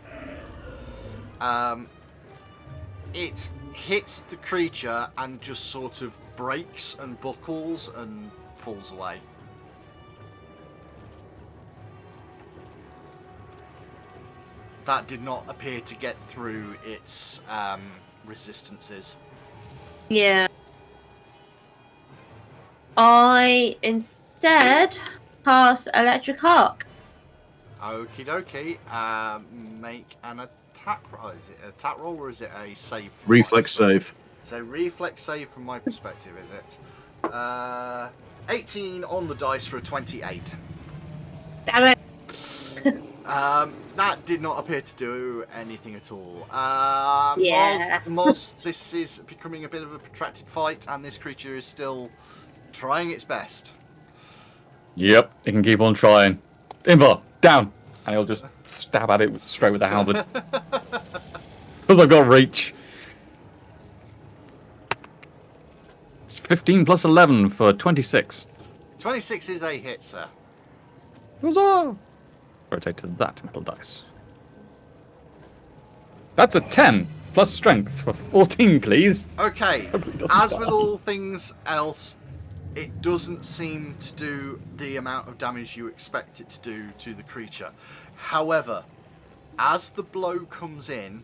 It hits the creature and just sort of breaks and buckles and falls away. That did not appear to get through its resistances. Yeah. I instead cast Electric Arc. Okie dokie. Make an attack roll. Is it an attack roll or is it a save? Reflex save. So reflex save from my perspective, is it? 18 on the dice for a 28. Damn it. That did not appear to do anything at all. Yeah. Moz, this is becoming a bit of a protracted fight, and this creature is still trying its best. Yep, it can keep on trying. Imber, down! And he'll just stab at it straight with the halberd. Because I've got reach. It's 15 plus 11 for 26. 26 is a hit, sir. Huzzah! Rotate to that metal dice. That's a 10 plus strength for 14, please. Okay, Hopefully it doesn't as die. with all things else, it doesn't seem to do the amount of damage you expect it to do to the creature. However, as the blow comes in,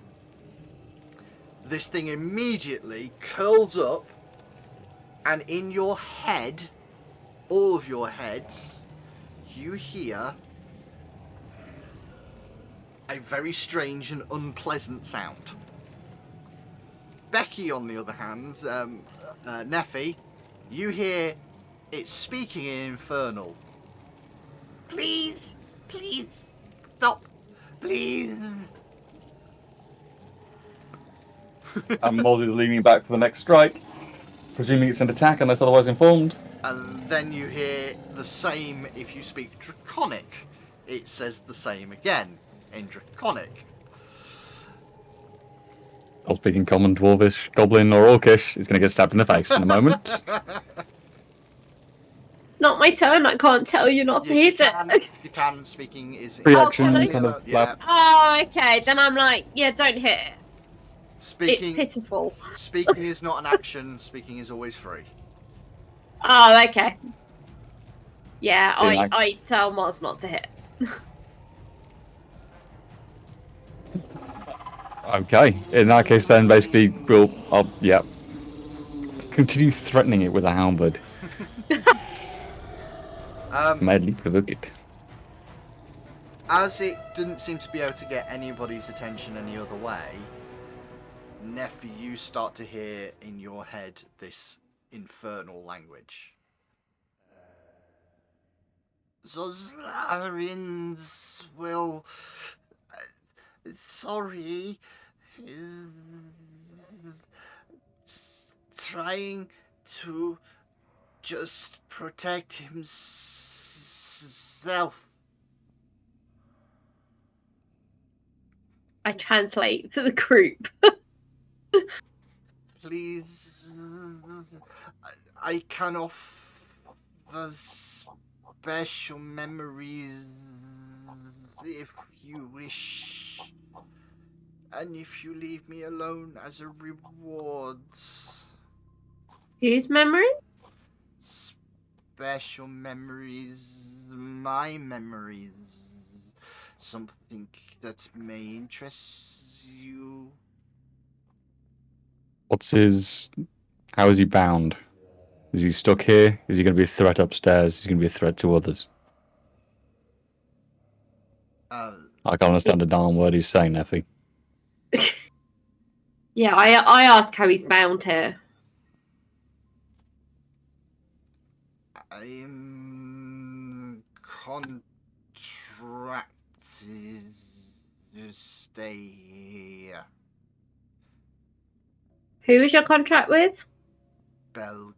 this thing immediately curls up And in your head, all of your heads, you hear a very strange and unpleasant sound. Becky, on the other hand, Neffy, you hear it speaking in Infernal. Please, please, stop, please. I'm Molly leaning back for the next strike, presuming it's an attack unless otherwise informed. And then you hear the same if you speak Draconic. It says the same again in Draconic. Not speaking Common, Dwarvish, Goblin, or Orcish, is going to get stabbed in the face in a moment. Not my turn. I can't tell you not to Yes, hit it. you can. Speaking is Reaction, can I? kind of yeah. Oh, okay. Then I'm like, yeah, don't hit it. Speaking, It's pitiful. speaking is not an action. Speaking is always free. Oh, okay. Yeah, Yeah, I tell Mars not to hit. Okay, in that case, then basically I'll continue threatening it with a halberd. Madly provoke it. As it didn't seem to be able to get anybody's attention any other way, Neffy, you start to hear in your head this infernal language. Those Larins will... sorry... trying to just protect himself. I translate for the group. Please, I can offer special memories if you wish. And if you leave me alone as a reward. Whose memory? Special memories, my memories. Something that may interest you. How is he bound? Is he stuck here? Is he going to be a threat upstairs? Is he going to be a threat to others? I can't understand a darn word he's saying, Neffy. Yeah, I ask how he's bound here. I'm contracted to stay here. Who is your contract with? Belcora.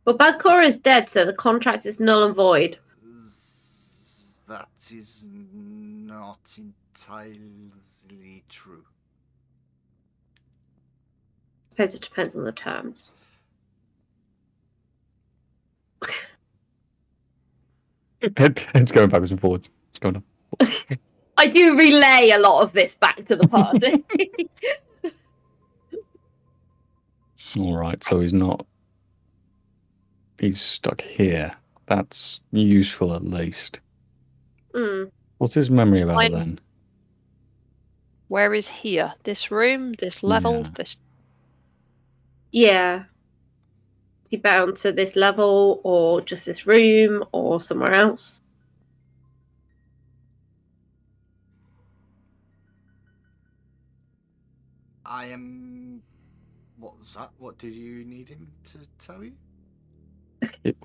Well, Belcora is dead, so the contract is null and void. That is not entirely true. I suppose it depends on the terms. Head's going backwards and forwards. What's going on? I do relay a lot of this back to the party. All right, so he's stuck here. That's useful at least. What's his memory about then? Where is here? This room? This level? Yeah. This... Yeah. Is he bound to this level, or just this room, or somewhere else? I am... What was that? What did you need him to tell you?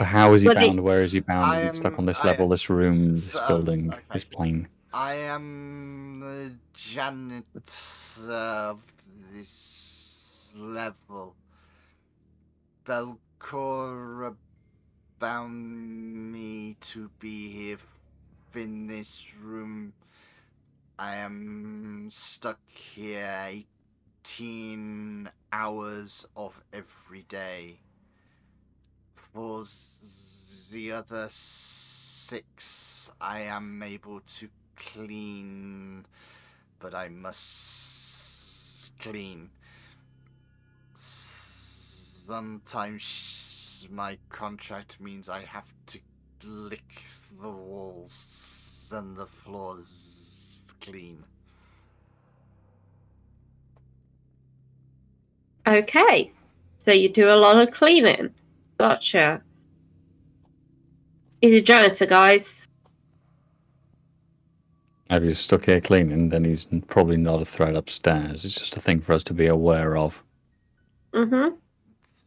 How is he bound? Where is he bound? Is he stuck on this level, this room, this building, okay. this plane? I am the janitor of this level. Belcora bound me to be here in this room. I am stuck here 18 hours of every day. For the other 6, I am able to clean, but I must clean. Sometimes my contract means I have to lick the walls and the floors clean. Okay. So you do a lot of cleaning. Gotcha. He's a janitor, guys. If he's stuck here cleaning, then he's probably not a threat upstairs. It's just a thing for us to be aware of. Mm-hmm.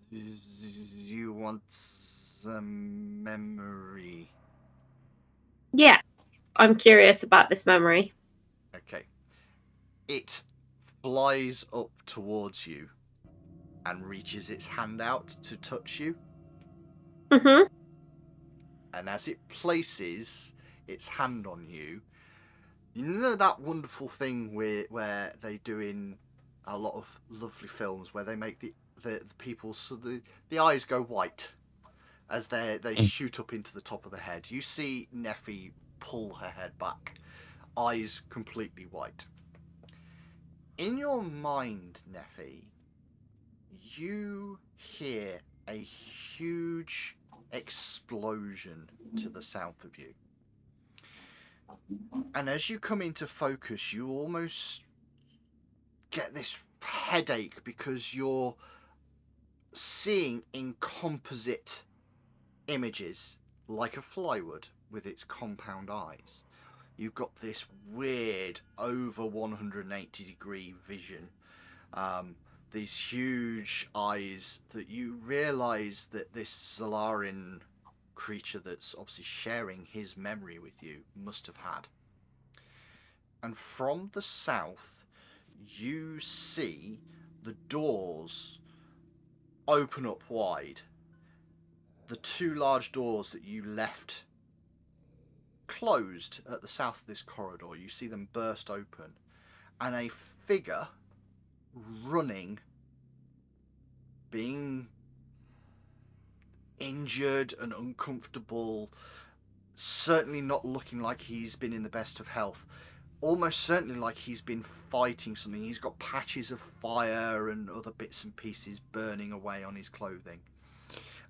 You want some memory? Yeah. I'm curious about this memory. Okay. It flies up towards you and reaches its hand out to touch you. Mm-hmm. And as it places its hand on you, you know that wonderful thing where they do in a lot of lovely films where they make the people so the eyes go white as they shoot up into the top of the head. You see Neffy pull her head back, eyes completely white. In your mind, Neffy, you hear a huge explosion to the south of you. And as you come into focus, you almost get this headache because you're seeing in composite images like a fly would with its compound eyes. You've got this weird over 180 degree vision. These huge eyes that you realise that this Zalarin creature that's obviously sharing his memory with you must have had. And from the south, you see the doors open up wide. The two large doors that you left closed at the south of this corridor, you see them burst open, and a figure running, being injured and uncomfortable, certainly not looking like he's been in the best of health, almost certainly like he's been fighting something. He's got patches of fire and other bits and pieces burning away on his clothing.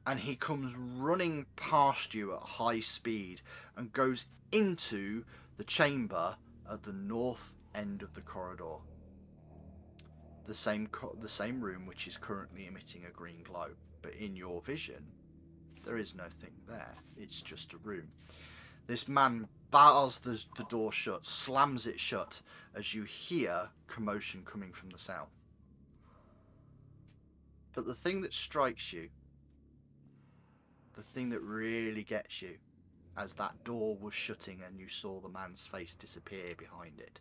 And he comes running past you at high speed and goes into the chamber at the north end of the corridor. The same room which is currently emitting a green glow. But in your vision, there is nothing there. It's just a room. This man bars the door shut, slams it shut, as you hear commotion coming from the south. But the thing that strikes you, the thing that really gets you, as that door was shutting and you saw the man's face disappear behind it,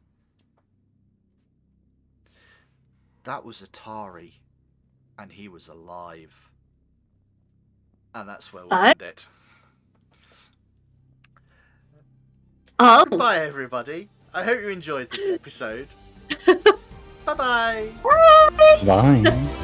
that was Atari, and he was alive. And that's where we'll end it. Oh. Goodbye, everybody. I hope you enjoyed the episode. Bye-bye. Bye. Bye.